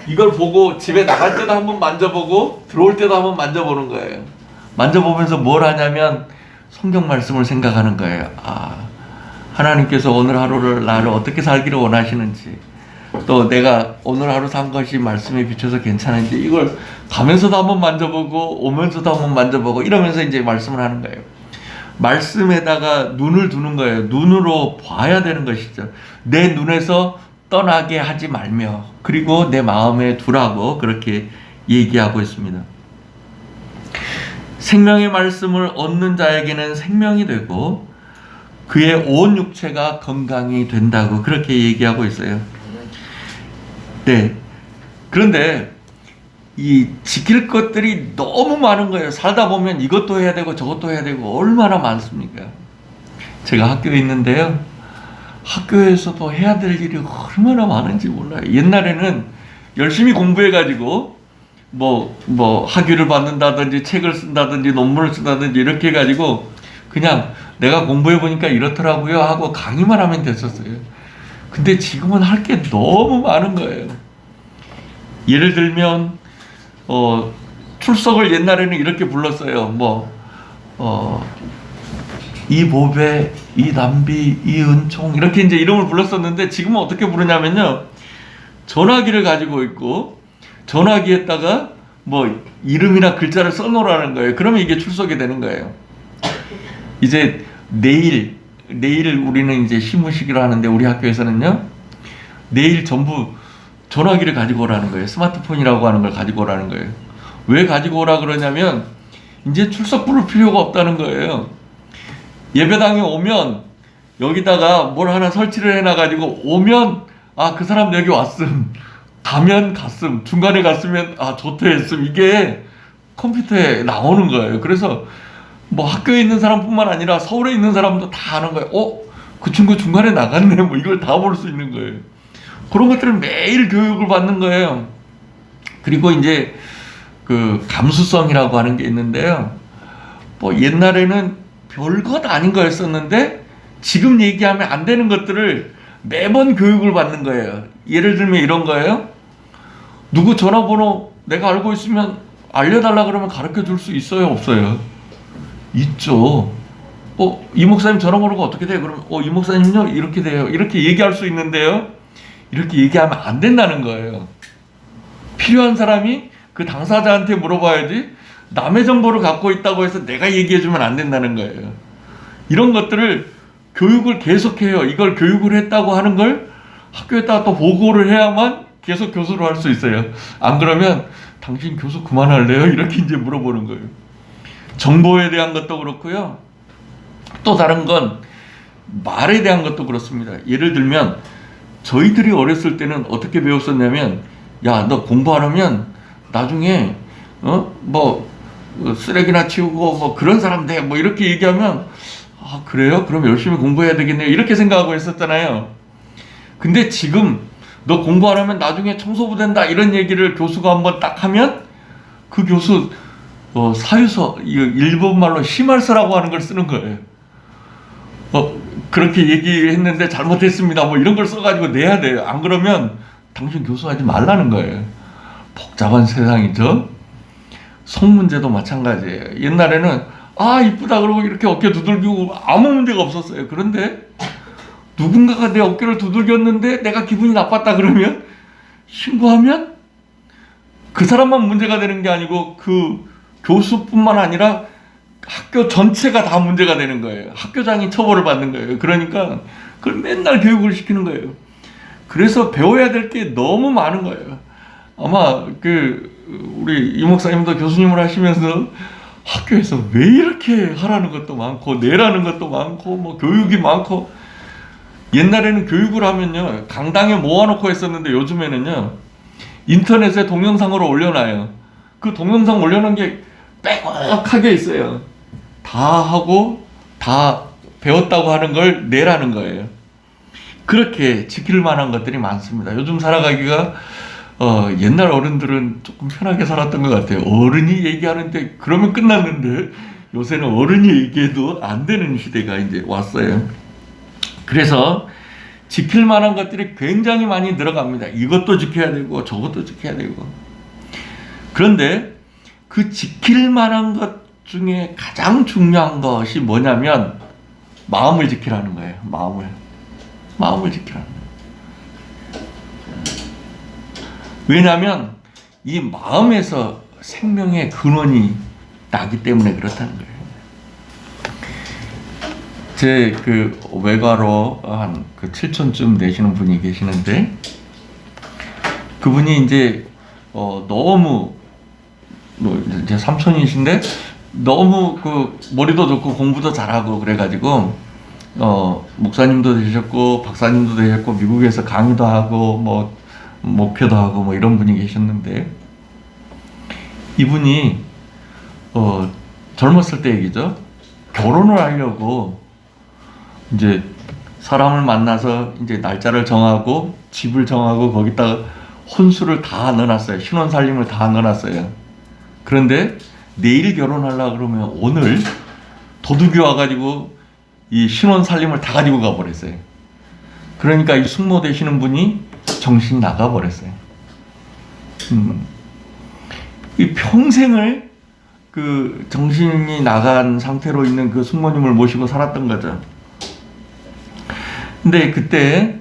이걸 보고 집에 나갈 때도 한번 만져보고 들어올 때도 한번 만져보는 거예요. 만져보면서 뭘 하냐면 성경 말씀을 생각하는 거예요. 하나님께서 오늘 하루를 나를 어떻게 살기를 원하시는지, 또 내가 오늘 하루 산 것이 말씀에 비춰서 괜찮은지, 이걸 가면서도 한번 만져보고 오면서도 한번 만져보고 이러면서 이제 말씀을 하는 거예요. 말씀에다가 눈을 두는 거예요. 눈으로 봐야 되는 것이죠. 내 눈에서 떠나게 하지 말며, 그리고 내 마음에 두라고 그렇게 얘기하고 있습니다. 생명의 말씀을 얻는 자에게는 생명이 되고 그의 온 육체가 건강이 된다고 그렇게 얘기하고 있어요. 네. 그런데 이 지킬 것들이 너무 많은 거예요. 살다 보면 이것도 해야 되고 저것도 해야 되고 얼마나 많습니까? 제가 학교에 있는데요, 학교에서도 해야 될 일이 얼마나 많은지 몰라요. 옛날에는 열심히 공부해가지고 뭐 학위를 받는다든지 책을 쓴다든지 논문을 쓴다든지 이렇게 해가지고 그냥 내가 공부해보니까 이렇더라고요 하고 강의만 하면 됐었어요. 근데 지금은 할 게 너무 많은 거예요. 예를 들면 출석을 옛날에는 이렇게 불렀어요. 이보배, 이남비, 이은총 이렇게 이제 이름을 불렀었는데 지금은 어떻게 부르냐면요, 전화기를 가지고 있고 전화기에다가 이름이나 글자를 써놓으라는 거예요. 그러면 이게 출석이 되는 거예요. 이제 내일 우리는 이제 시무시기로 하는데 우리 학교에서는요, 내일 전부 전화기를 가지고 오라는 거예요. 스마트폰이라고 하는 걸 가지고 오라는 거예요. 왜 가지고 오라 그러냐면 이제 출석 부를 필요가 없다는 거예요. 예배당에 오면 여기다가 뭘 하나 설치를 해놔가지고 오면 그 사람 여기 왔음, 가면 갔음, 중간에 갔으면 좋대 했음, 이게 컴퓨터에 나오는 거예요. 그래서 뭐 학교에 있는 사람뿐만 아니라 서울에 있는 사람도 다 아는 거예요. 그 친구 중간에 나갔네, 뭐 이걸 다 볼 수 있는 거예요. 그런 것들을 매일 교육을 받는 거예요. 그리고 이제 그 감수성이라고 하는 게 있는데요. 뭐 옛날에는 별것 아닌 거였었는데 지금 얘기하면 안 되는 것들을 매번 교육을 받는 거예요. 예를 들면 이런 거예요. 누구 전화번호 내가 알고 있으면 알려달라 그러면 가르쳐 줄 수 있어요, 없어요? 있죠. 이 목사님 전화번호가 어떻게 돼요? 그러면 이 목사님요 이렇게 돼요. 이렇게 얘기할 수 있는데요. 이렇게 얘기하면 안 된다는 거예요. 필요한 사람이 그 당사자한테 물어봐야지 남의 정보를 갖고 있다고 해서 내가 얘기해주면 안 된다는 거예요. 이런 것들을 교육을 계속해요. 이걸 교육을 했다고 하는 걸 학교에다가 또 보고를 해야만 계속 교수로 할 수 있어요. 안 그러면 당신 교수 그만할래요? 이렇게 이제 물어보는 거예요. 정보에 대한 것도 그렇고요. 또 다른 건 말에 대한 것도 그렇습니다. 예를 들면 저희들이 어렸을 때는 어떻게 배웠었냐면, 야, 너 공부 안 하면 나중에 쓰레기나 치우고 뭐 그런 사람 돼, 뭐 이렇게 얘기하면 그래요? 그럼 열심히 공부해야 되겠네요. 이렇게 생각하고 있었잖아요. 근데 지금 너 공부 안 하면 나중에 청소부 된다, 이런 얘기를 교수가 한번 딱 하면 그 교수 사유서, 일본말로 심할서라고 하는 걸 쓰는 거예요. 그렇게 얘기했는데 잘못했습니다, 뭐 이런 걸 써가지고 내야 돼요. 안 그러면 당신 교수하지 말라는 거예요. 복잡한 세상이죠. 속 문제도 마찬가지예요. 옛날에는 이쁘다 그러고 이렇게 어깨 두들기고 아무 문제가 없었어요. 그런데 누군가가 내 어깨를 두들겼는데 내가 기분이 나빴다 그러면 신고하면 그 사람만 문제가 되는 게 아니고 그 교수뿐만 아니라 학교 전체가 다 문제가 되는 거예요. 학교장이 처벌을 받는 거예요. 그러니까 그걸 맨날 교육을 시키는 거예요. 그래서 배워야 될 게 너무 많은 거예요. 아마 우리 이 목사님도 교수님을 하시면서 학교에서 왜 이렇게 하라는 것도 많고 내라는 것도 많고 뭐 교육이 많고, 옛날에는 교육을 하면요 강당에 모아놓고 했었는데 요즘에는요 인터넷에 동영상으로 올려놔요. 그 동영상 올려놓은 게 빼곡하게 있어요. 다 하고 다 배웠다고 하는 걸 내라는 거예요. 그렇게 지킬 만한 것들이 많습니다. 요즘 살아가기가 옛날 어른들은 조금 편하게 살았던 것 같아요. 어른이 얘기하는데 그러면 끝났는데 요새는 어른이 얘기해도 안 되는 시대가 이제 왔어요. 그래서 지킬 만한 것들이 굉장히 많이 들어갑니다. 이것도 지켜야 되고 저것도 지켜야 되고. 그런데 그 지킬 만한 것 중에 가장 중요한 것이 뭐냐면 마음을 지키라는 거예요. 마음을 지키라는 거예요. 왜냐하면 이 마음에서 생명의 근원이 나기 때문에 그렇다는 거예요. 제 외가로 한 7촌쯤 되시는 분이 계시는데, 그분이 이제 너무 이제 삼촌이신데 너무 머리도 좋고 공부도 잘하고 그래가지고 목사님도 되셨고 박사님도 되셨고 미국에서 강의도 하고 뭐 목회도 하고 뭐 이런 분이 계셨는데, 이분이 젊었을 때 얘기죠. 결혼을 하려고 이제 사람을 만나서 이제 날짜를 정하고 집을 정하고 거기다가 혼수를 다 넣어놨어요. 신혼살림을 다 넣어놨어요. 그런데 내일 결혼하려고 그러면 오늘 도둑이 와가지고 이 신혼살림을 다 가지고 가버렸어요. 그러니까 이 숙모 되시는 분이 정신이 나가버렸어요. 이 평생을 정신이 나간 상태로 있는 그 숙모님을 모시고 살았던 거죠. 근데 그때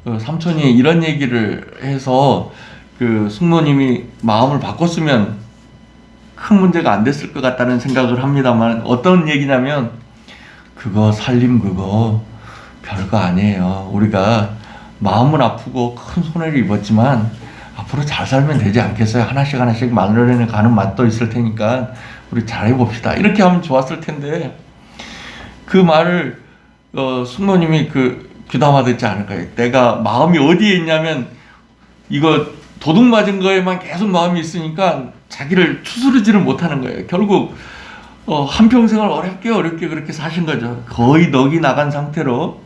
삼촌이 이런 얘기를 해서 숙모님이 마음을 바꿨으면 큰 문제가 안 됐을 것 같다는 생각을 합니다만, 어떤 얘기냐면 그거 살림 그거 별거 아니에요. 우리가 마음은 아프고 큰 손해를 입었지만 앞으로 잘 살면 되지 않겠어요? 하나씩 하나씩 만들어내 가는 맛도 있을 테니까 우리 잘해봅시다. 이렇게 하면 좋았을 텐데 그 말을 숙모님이 귀담아 듣지 않을까요? 내가 마음이 어디에 있냐면 이거 도둑 맞은 거에만 계속 마음이 있으니까 자기를 추스르지를 못하는 거예요. 결국 한평생을 어렵게 그렇게 사신 거죠. 거의 넋이 나간 상태로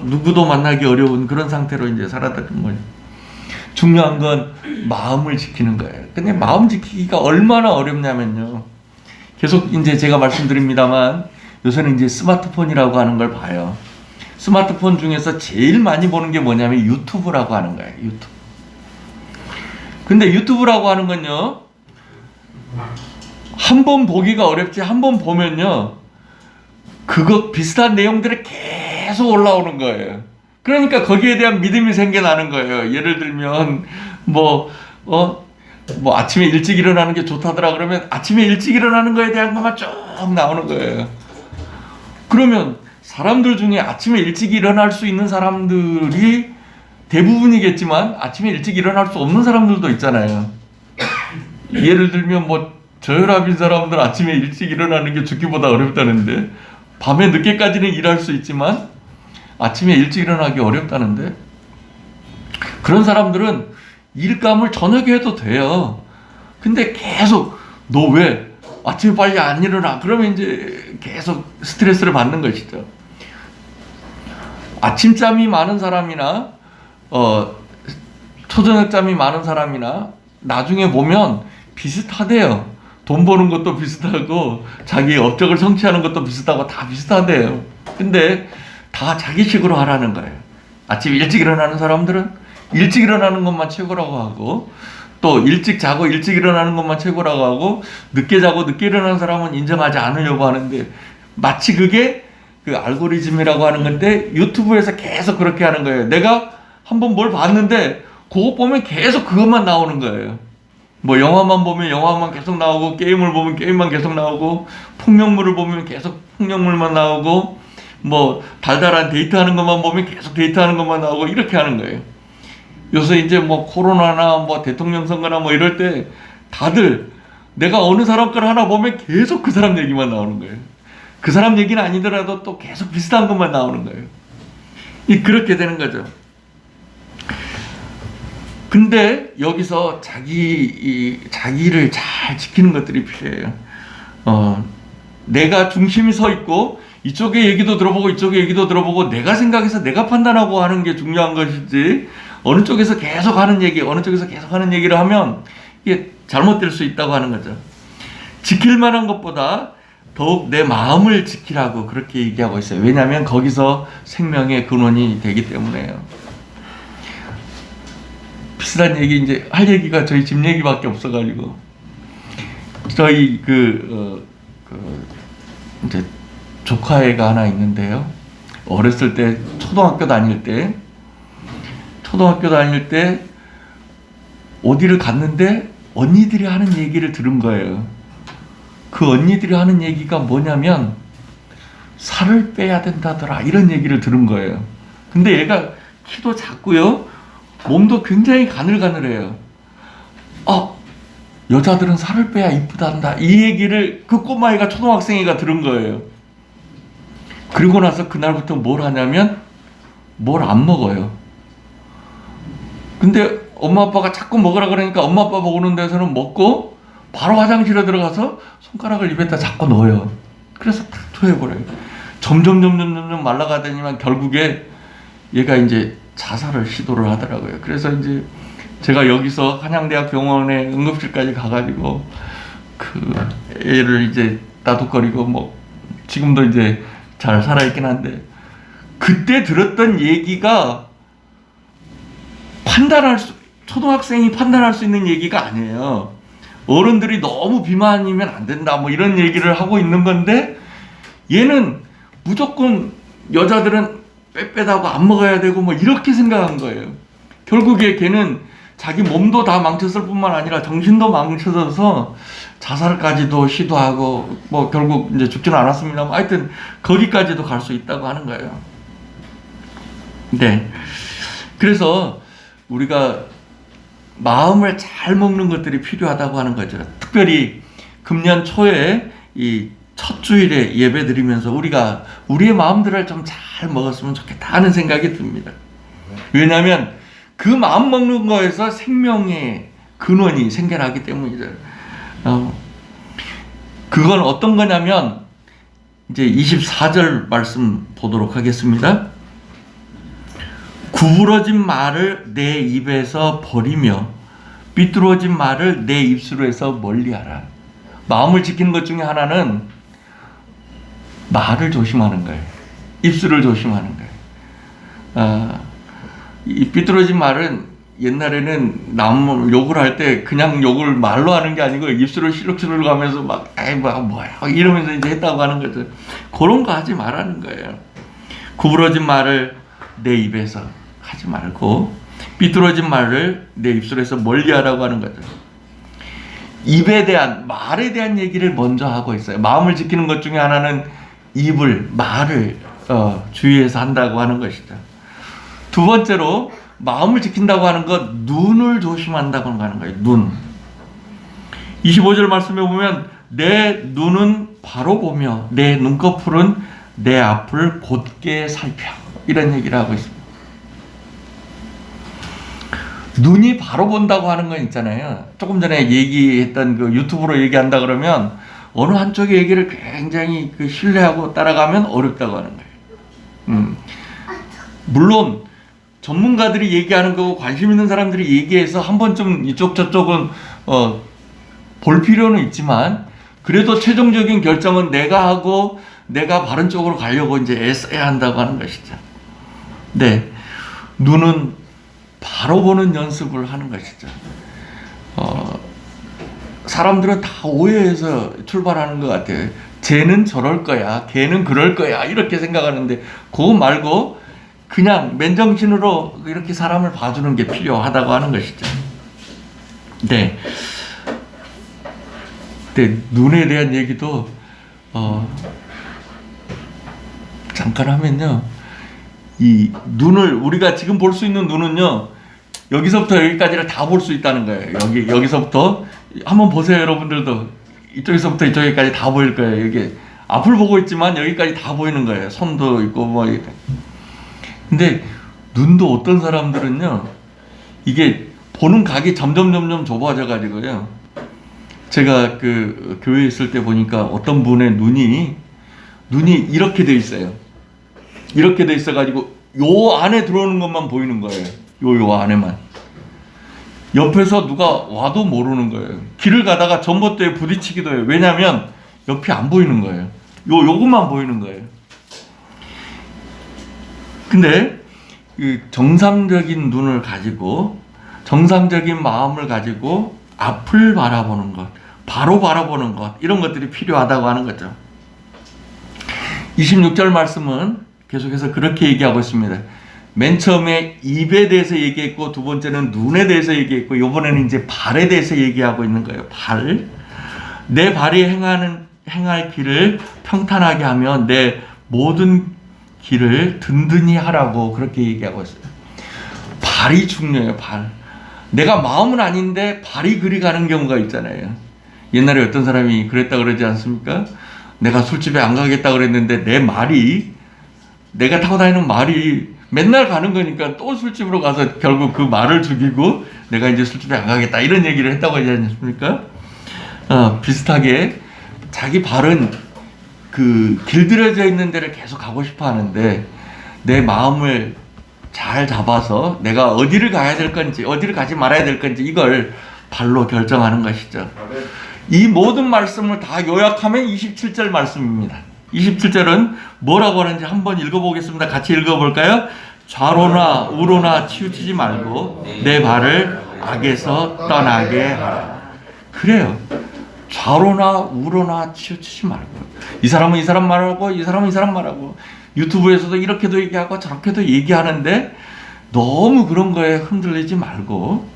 누구도 만나기 어려운 그런 상태로 이제 살았던 거예요. 중요한 건 마음을 지키는 거예요. 근데 마음 지키기가 얼마나 어렵냐면요. 계속 이제 제가 말씀드립니다만 요새는 이제 스마트폰이라고 하는 걸 봐요. 스마트폰 중에서 제일 많이 보는 게 뭐냐면 유튜브라고 하는 거예요. 유튜브. 근데 유튜브라고 하는 건요. 한 번 보기가 어렵지 한 번 보면요. 그거 비슷한 내용들이 계속 올라오는 거예요. 그러니까 거기에 대한 믿음이 생겨나는 거예요. 예를 들면 뭐 아침에 일찍 일어나는 게 좋다더라 그러면 아침에 일찍 일어나는 거에 대한 것만 쭉 나오는 거예요. 그러면 사람들 중에 아침에 일찍 일어날 수 있는 사람들이 대부분이겠지만 아침에 일찍 일어날 수 없는 사람들도 있잖아요. 예를 들면 뭐 저혈압인 사람들 아침에 일찍 일어나는 게 죽기보다 어렵다는데 밤에 늦게까지는 일할 수 있지만 아침에 일찍 일어나기 어렵다는데 그런 사람들은 일감을 저녁에 해도 돼요. 근데 계속 너 왜 아침에 빨리 안 일어나? 그러면 이제 계속 스트레스를 받는 것이죠. 아침잠이 많은 사람이나 초저녁잠이 많은 사람이나 나중에 보면 비슷하대요. 돈 버는 것도 비슷하고 자기의 업적을 성취하는 것도 비슷하고 다 비슷하대요. 근데 다 자기식으로 하라는 거예요. 아침 일찍 일어나는 사람들은 일찍 일어나는 것만 최고라고 하고 또 일찍 자고 일찍 일어나는 것만 최고라고 하고 늦게 자고 늦게 일어나는 사람은 인정하지 않으려고 하는데 마치 그게 그 알고리즘이라고 하는 건데 유튜브에서 계속 그렇게 하는 거예요. 내가 한번 뭘 봤는데 그거 보면 계속 그것만 나오는 거예요. 뭐 영화만 보면 영화만 계속 나오고 게임을 보면 게임만 계속 나오고 폭력물을 보면 계속 폭력물만 나오고 뭐 달달한 데이트하는 것만 보면 계속 데이트하는 것만 나오고 이렇게 하는 거예요. 요새 이제 뭐 코로나나 뭐 대통령 선거나 뭐 이럴 때 다들 내가 어느 사람 걸 하나 보면 계속 그 사람 얘기만 나오는 거예요. 그 사람 얘기는 아니더라도 또 계속 비슷한 것만 나오는 거예요. 그렇게 되는 거죠. 근데 여기서 자기를 잘 지키는 것들이 필요해요. 내가 중심이 서 있고 이쪽의 얘기도 들어보고 이쪽의 얘기도 들어보고 내가 생각해서 내가 판단하고 하는 게 중요한 것이지 어느 쪽에서 계속 하는 얘기 어느 쪽에서 계속 하는 얘기를 하면 이게 잘못될 수 있다고 하는 거죠. 지킬 만한 것보다 더욱 내 마음을 지키라고 그렇게 얘기하고 있어요. 왜냐하면 거기서 생명의 근원이 되기 때문에요. 비슷한 얘기 이제 할 얘기가 저희 집 얘기밖에 없어가지고 저희 이제 조카애가 하나 있는데요. 어렸을 때 초등학교 다닐 때 어디를 갔는데 언니들이 하는 얘기를 들은 거예요. 그 언니들이 하는 얘기가 뭐냐면 살을 빼야 된다더라 이런 얘기를 들은 거예요. 근데 얘가 키도 작고요. 몸도 굉장히 가늘가늘해요. 여자들은 살을 빼야 이쁘단다. 이 얘기를 그 꼬마애가 초등학생이가 들은 거예요. 그리고 나서 그날부터 뭘 하냐면 뭘 안 먹어요. 근데 엄마 아빠가 자꾸 먹으라 그러니까 엄마 아빠 먹는 데서는 먹고 바로 화장실에 들어가서 손가락을 입에다 자꾸 넣어요. 그래서 탁 토해버려요. 점점 말라가더니만 결국에 얘가 이제 자살을 시도를 하더라고요. 그래서 이제 제가 여기서 한양대학 병원에 응급실까지 가가지고 그 애를 이제 따독거리고 뭐 지금도 이제 잘 살아있긴 한데 그때 들었던 얘기가 초등학생이 판단할 수 있는 얘기가 아니에요. 어른들이 너무 비만이면 안 된다 뭐 이런 얘기를 하고 있는 건데 얘는 무조건 여자들은 빼빼다고 안 먹어야 되고 뭐 이렇게 생각한 거예요. 결국에 걔는 자기 몸도 다 망쳤을 뿐만 아니라 정신도 망쳐져서 자살까지도 시도하고 뭐 결국 이제 죽지는 않았습니다만 하여튼 거기까지도 갈 수 있다고 하는 거예요. 네. 그래서 우리가 마음을 잘 먹는 것들이 필요하다고 하는 거죠. 특별히 금년 초에 이 첫 주일에 예배 드리면서 우리가 우리의 마음들을 좀 잘 먹었으면 좋겠다 하는 생각이 듭니다. 왜냐하면 그 마음 먹는 거에서 생명의 근원이 생겨나기 때문이죠. 그건 어떤 거냐면 이제 24절 말씀 보도록 하겠습니다. 구부러진 말을 내 입에서 버리며 삐뚤어진 말을 내 입술에서 멀리하라. 마음을 지키는 것 중에 하나는 말을 조심하는 거예요. 입술을 조심하는 거예요. 이 삐뚤어진 말은 옛날에는 남 욕을 할 때 그냥 욕을 말로 하는 게 아니고 입술을 실룩실룩 하면서 막 에이 뭐야 이러면서 이제 했다고 하는 거죠. 그런 거 하지 말라는 거예요. 구부러진 말을 내 입에서 하지 말고 삐뚤어진 말을 내 입술에서 멀리하라고 하는 거죠. 입에 대한 말에 대한 얘기를 먼저 하고 있어요. 마음을 지키는 것 중에 하나는 입을 말을 주의해서 한다고 하는 것이죠. 두 번째로 마음을 지킨다고 하는 것 눈을 조심한다고 하는 거예요. 눈. 25절 말씀에 보면 내 눈은 바로 보며 내 눈꺼풀은 내 앞을 곧게 살펴 이런 얘기를 하고 있습니다. 눈이 바로 본다고 하는 건 있잖아요. 조금 전에 얘기했던 그 유튜브로 얘기한다 그러면 어느 한쪽의 얘기를 굉장히 그 신뢰하고 따라가면 어렵다고 하는 거예요. 물론 전문가들이 얘기하는 거고 관심 있는 사람들이 얘기해서 한 번쯤 이쪽 저쪽은 볼 필요는 있지만 그래도 최종적인 결정은 내가 하고 내가 바른 쪽으로 가려고 이제 애써야 한다고 하는 것이죠. 네, 눈은 바로 보는 연습을 하는 것이죠. 사람들은 다 오해해서 출발하는 것 같아요. 쟤는 저럴 거야, 걔는 그럴 거야 이렇게 생각하는데 그거 말고 그냥 맨정신으로 이렇게 사람을 봐주는 게 필요하다고 하는 것이죠. 네. 네, 눈에 대한 얘기도 잠깐 하면요. 이 눈을 우리가 지금 볼 수 있는 눈은요. 여기서부터 여기까지를 다 볼 수 있다는 거예요. 여기서부터 한번 보세요, 여러분들도. 이쪽에서부터 이쪽까지 다 보일 거예요. 이게 앞을 보고 있지만 여기까지 다 보이는 거예요. 손도 있고 뭐 이렇게. 근데 눈도 어떤 사람들은요. 이게 보는 각이 점점 좁아져 가지고요. 제가 그 교회에 있을 때 보니까 어떤 분의 눈이 이렇게 돼 있어요. 이렇게 돼 있어 가지고 요 안에 들어오는 것만 보이는 거예요. 요 안에만. 옆에서 누가 와도 모르는 거예요. 길을 가다가 전봇대에 부딪히기도 해요. 왜냐하면 옆이 안 보이는 거예요. 요것만 보이는 거예요. 근데 그 정상적인 눈을 가지고 정상적인 마음을 가지고 앞을 바라보는 것, 바로 바라보는 것, 이런 것들이 필요하다고 하는 거죠. 26절 말씀은 계속해서 그렇게 얘기하고 있습니다. 맨 처음에 입에 대해서 얘기했고 두 번째는 눈에 대해서 얘기했고 이번에는 이제 발에 대해서 얘기하고 있는 거예요. 발. 내 발이 행할 길을 평탄하게 하며 내 모든 길을 든든히 하라고 그렇게 얘기하고 있어요. 발이 중요해요. 발. 내가 마음은 아닌데 발이 그리 가는 경우가 있잖아요. 옛날에 어떤 사람이 그랬다 그러지 않습니까? 내가 술집에 안 가겠다 그랬는데 내 말이 내가 타고 다니는 말이 맨날 가는 거니까 또 술집으로 가서 결국 그 말을 죽이고 내가 이제 술집에 안 가겠다 이런 얘기를 했다고 하지 않습니까? 비슷하게 자기 발은 그 길들여져 있는 데를 계속 가고 싶어 하는데 내 마음을 잘 잡아서 내가 어디를 가야 될 건지 어디를 가지 말아야 될 건지 이걸 발로 결정하는 것이죠. 이 모든 말씀을 다 요약하면 27절 말씀입니다. 27절은 뭐라고 하는지 한번 읽어보겠습니다. 같이 읽어볼까요? 좌로나 우로나 치우치지 말고 내 발을 악에서 떠나게 하라. 그래요. 좌로나 우로나 치우치지 말고 이 사람은 이 사람 말하고 이 사람은 이 사람 말하고 유튜브에서도 이렇게도 얘기하고 저렇게도 얘기하는데 너무 그런 거에 흔들리지 말고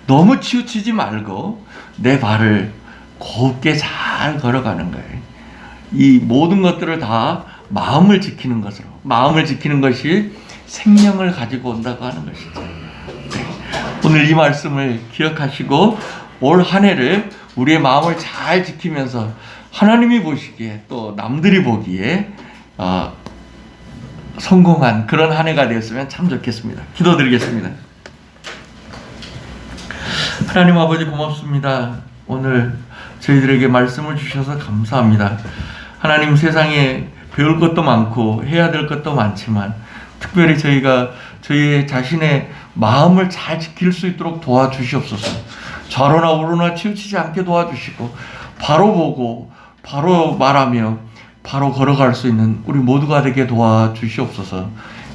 너무 치우치지 말고 내 발을 곱게 잘 걸어가는 거예요. 이 모든 것들을 다 마음을 지키는 것으로 마음을 지키는 것이 생명을 가지고 온다고 하는 것이죠. 오늘 이 말씀을 기억하시고 올 한 해를 우리의 마음을 잘 지키면서 하나님이 보시기에 또 남들이 보기에 성공한 그런 한 해가 되었으면 참 좋겠습니다. 기도드리겠습니다. 하나님 아버지 고맙습니다. 오늘 저희들에게 말씀을 주셔서 감사합니다. 하나님, 세상에 배울 것도 많고 해야 될 것도 많지만 특별히 저희가 저희 자신의 마음을 잘 지킬 수 있도록 도와주시옵소서. 좌로나 우로나 치우치지 않게 도와주시고 바로 보고 바로 말하며 바로 걸어갈 수 있는 우리 모두가 되게 도와주시옵소서.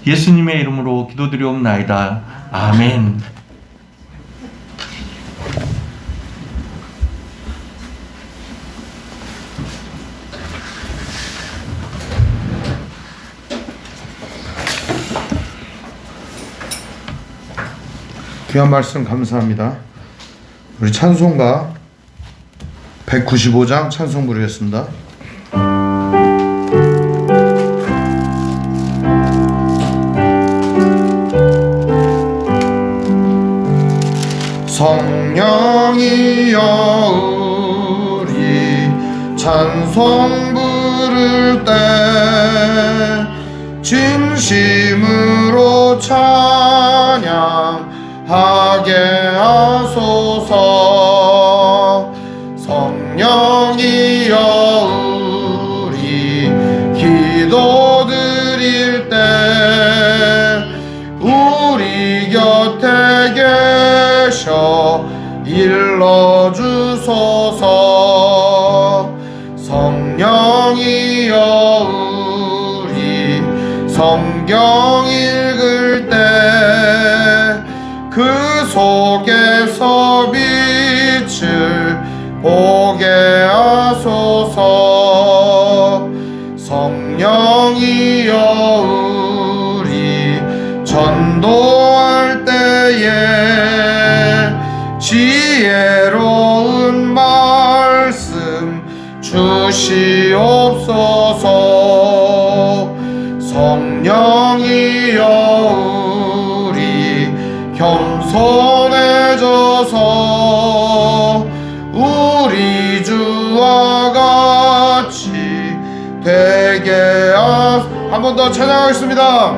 예수님의 이름으로 기도드리옵나이다. 아멘. 귀한 말씀 감사합니다. 우리 찬송가 195장 찬송 부르겠습니다. 성령이여 우리 찬송 부를 때 진심으로 찬양하게 하소서. 성령이여 우리 기도 드릴 때 우리 곁에 계셔 일러주소서. 성령이여 우리 성경 읽을 때 그 속에서 빛을 보게 하소서. 성령이여 우리 전도할 때에 지혜로운 말씀 주시옵소서. 성령이여 우리 겸손해져서 우리 주와 같이 되게 한 번 더 찬양하겠습니다.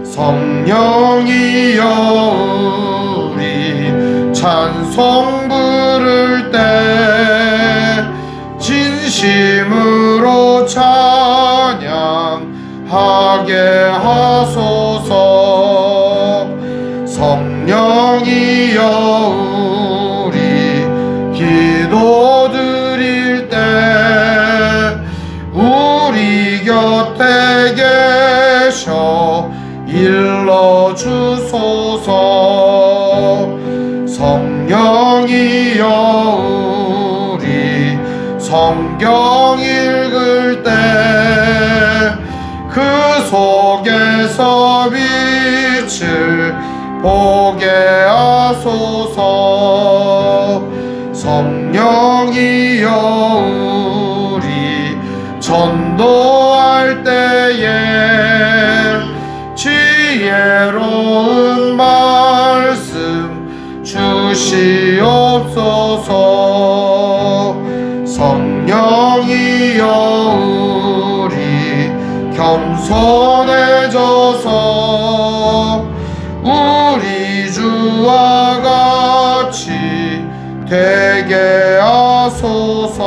성령이여 우리 찬송 부를 때 진심으로 찬양하게 하소서. 성령이여 우리 기도 드릴 때 우리 곁에 계셔 일러주소서. 성령이여 우리 성경 읽을 때 그 속에서 빛을 보게 하소서. 성령이여 우리 전도할 때에 지혜로운 말씀 주시옵소서. 성령이여 우리 겸손해져서 우리 주와 같이 되게 하소서.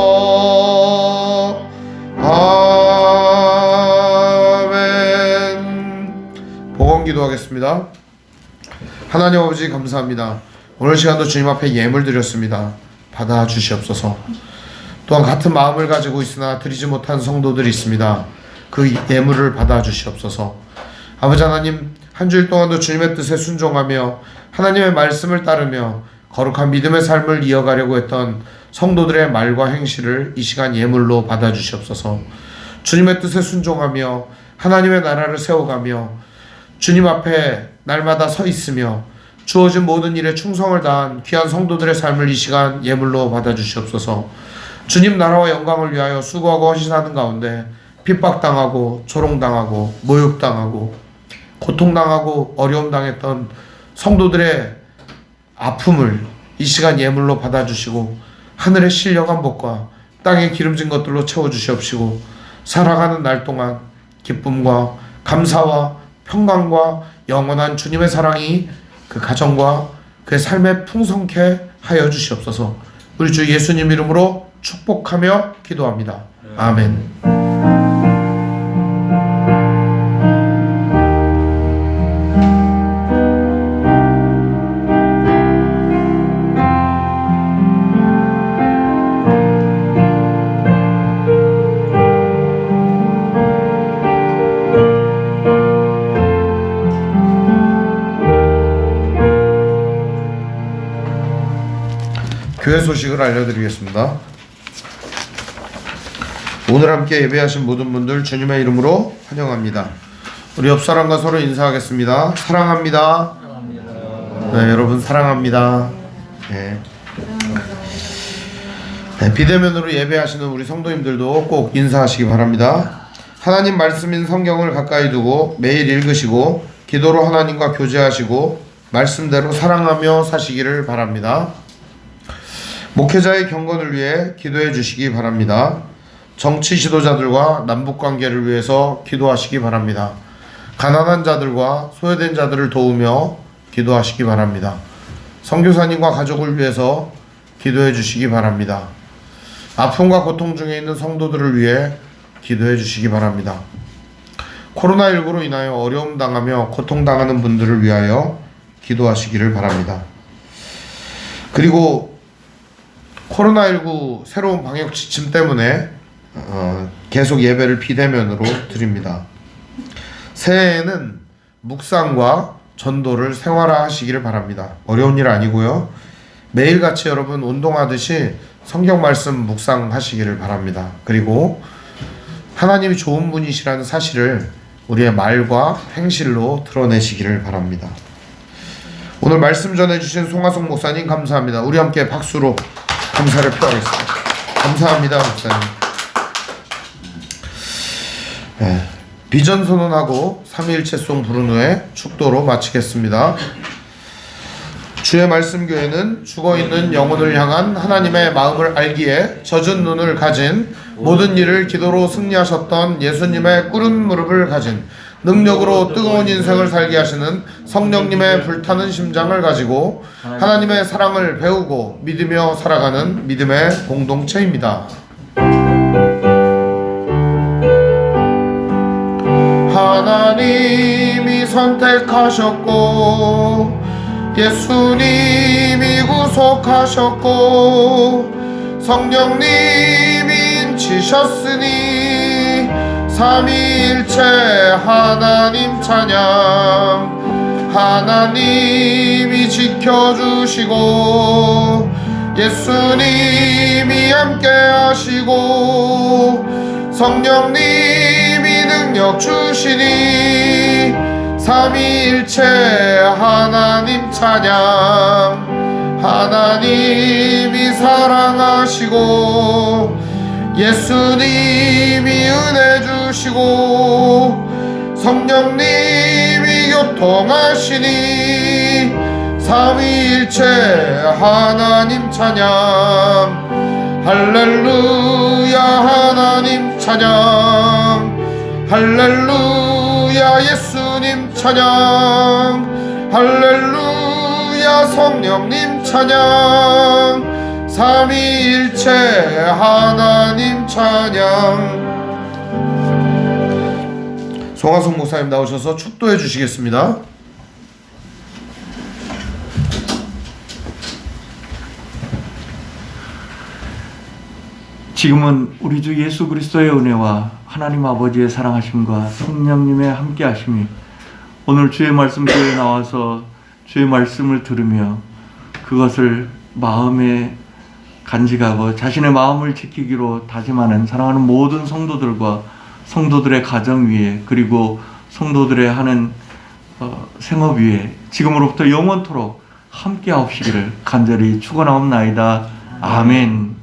아멘. 복원 기도하겠습니다. 하나님 아버지 감사합니다. 오늘 시간도 주님 앞에 예물 드렸습니다. 받아 주시옵소서. 또한 같은 마음을 가지고 있으나 드리지 못한 성도들이 있습니다. 그 예물을 받아 주시옵소서. 아버지 하나님, 한 주일 동안도 주님의 뜻에 순종하며 하나님의 말씀을 따르며 거룩한 믿음의 삶을 이어가려고 했던 성도들의 말과 행실을 이 시간 예물로 받아 주시옵소서. 주님의 뜻에 순종하며 하나님의 나라를 세워가며 주님 앞에 날마다 서 있으며 주어진 모든 일에 충성을 다한 귀한 성도들의 삶을 이 시간 예물로 받아 주시옵소서. 주님 나라와 영광을 위하여 수고하고 헌신하는 가운데 핍박당하고 조롱당하고 모욕당하고 고통당하고 어려움당했던 성도들의 아픔을 이 시간 예물로 받아주시고 하늘의 신령한 복과 땅에 기름진 것들로 채워주시옵시고 살아가는 날 동안 기쁨과 감사와 평강과 영원한 주님의 사랑이 그 가정과 그의 삶에 풍성케 하여 주시옵소서. 우리 주 예수님 이름으로 축복하며 기도합니다. 아멘. 교회 소식을 알려드리겠습니다. 오늘 함께 예배하신 모든 분들 주님의 이름으로 환영합니다. 우리 옆 사람과 서로 인사하겠습니다. 사랑합니다. 네, 여러분 사랑합니다. 네. 네, 비대면으로 예배하시는 우리 성도님들도 꼭 인사하시기 바랍니다. 하나님 말씀인 성경을 가까이 두고 매일 읽으시고 기도로 하나님과 교제하시고 말씀대로 사랑하며 사시기를 바랍니다. 목회자의 경건을 위해 기도해 주시기 바랍니다. 정치 지도자들과 남북관계를 위해서 기도하시기 바랍니다. 가난한 자들과 소외된 자들을 도우며 기도하시기 바랍니다. 선교사님과 가족을 위해서 기도해 주시기 바랍니다. 아픔과 고통 중에 있는 성도들을 위해 기도해 주시기 바랍니다. 코로나19로 인하여 어려움 당하며 고통당하는 분들을 위하여 기도하시기를 바랍니다. 그리고 코로나19 새로운 방역 지침 때문에 계속 예배를 비대면으로 드립니다. 새해에는 묵상과 전도를 생활화하시기를 바랍니다. 어려운 일 아니고요. 매일같이 여러분 운동하듯이 성경 말씀 묵상하시기를 바랍니다. 그리고 하나님이 좋은 분이시라는 사실을 우리의 말과 행실로 드러내시기를 바랍니다. 오늘 말씀 전해주신 송하성 목사님 감사합니다. 우리 함께 박수로 감사를 표하겠습니다. 감사합니다, 목사님. 네, 비전 선언하고 삼위일체송 부른 후에 축도로 마치겠습니다. 주의 말씀 교회는 죽어있는 영혼을 향한 하나님의 마음을 알기에 젖은 눈을 가진 모든 일을 기도로 승리하셨던 예수님의 꿇은 무릎을 가진 능력으로 뜨거운 인생을 살게 하시는 성령님의 불타는 심장을 가지고 하나님의 사랑을 배우고 믿으며 살아가는 믿음의 공동체입니다. 하나님이 선택하셨고 예수님이 구속하셨고 성령님이 인치셨으니 삼위일체 하나님 찬양. 하나님이 지켜주시고 예수님이 함께 하시고 성령님이 능력 주시니 삼위일체 하나님 찬양. 하나님이 사랑하시고 예수님이 은혜 주시고 성령님이 교통하시니 삼위일체 하나님 찬양. 할렐루야 하나님 찬양. 할렐루야 예수님 찬양. 할렐루야 성령님 찬양. 삼위일체 하나님 찬양. 송하성 목사님 나오셔서 축도해 주시겠습니다. 지금은 우리 주 예수 그리스도의 은혜와 하나님 아버지의 사랑하심과 성령님의 함께하심이 오늘 주의 말씀 교회에 나와서 주의 말씀을 들으며 그것을 마음에 간직하고 자신의 마음을 지키기로 다짐하는 사랑하는 모든 성도들과 성도들의 가정 위에 그리고 성도들의 하는 생업 위에 지금으로부터 영원토록 함께 하옵시기를 간절히 축원하옵나이다. 아멘.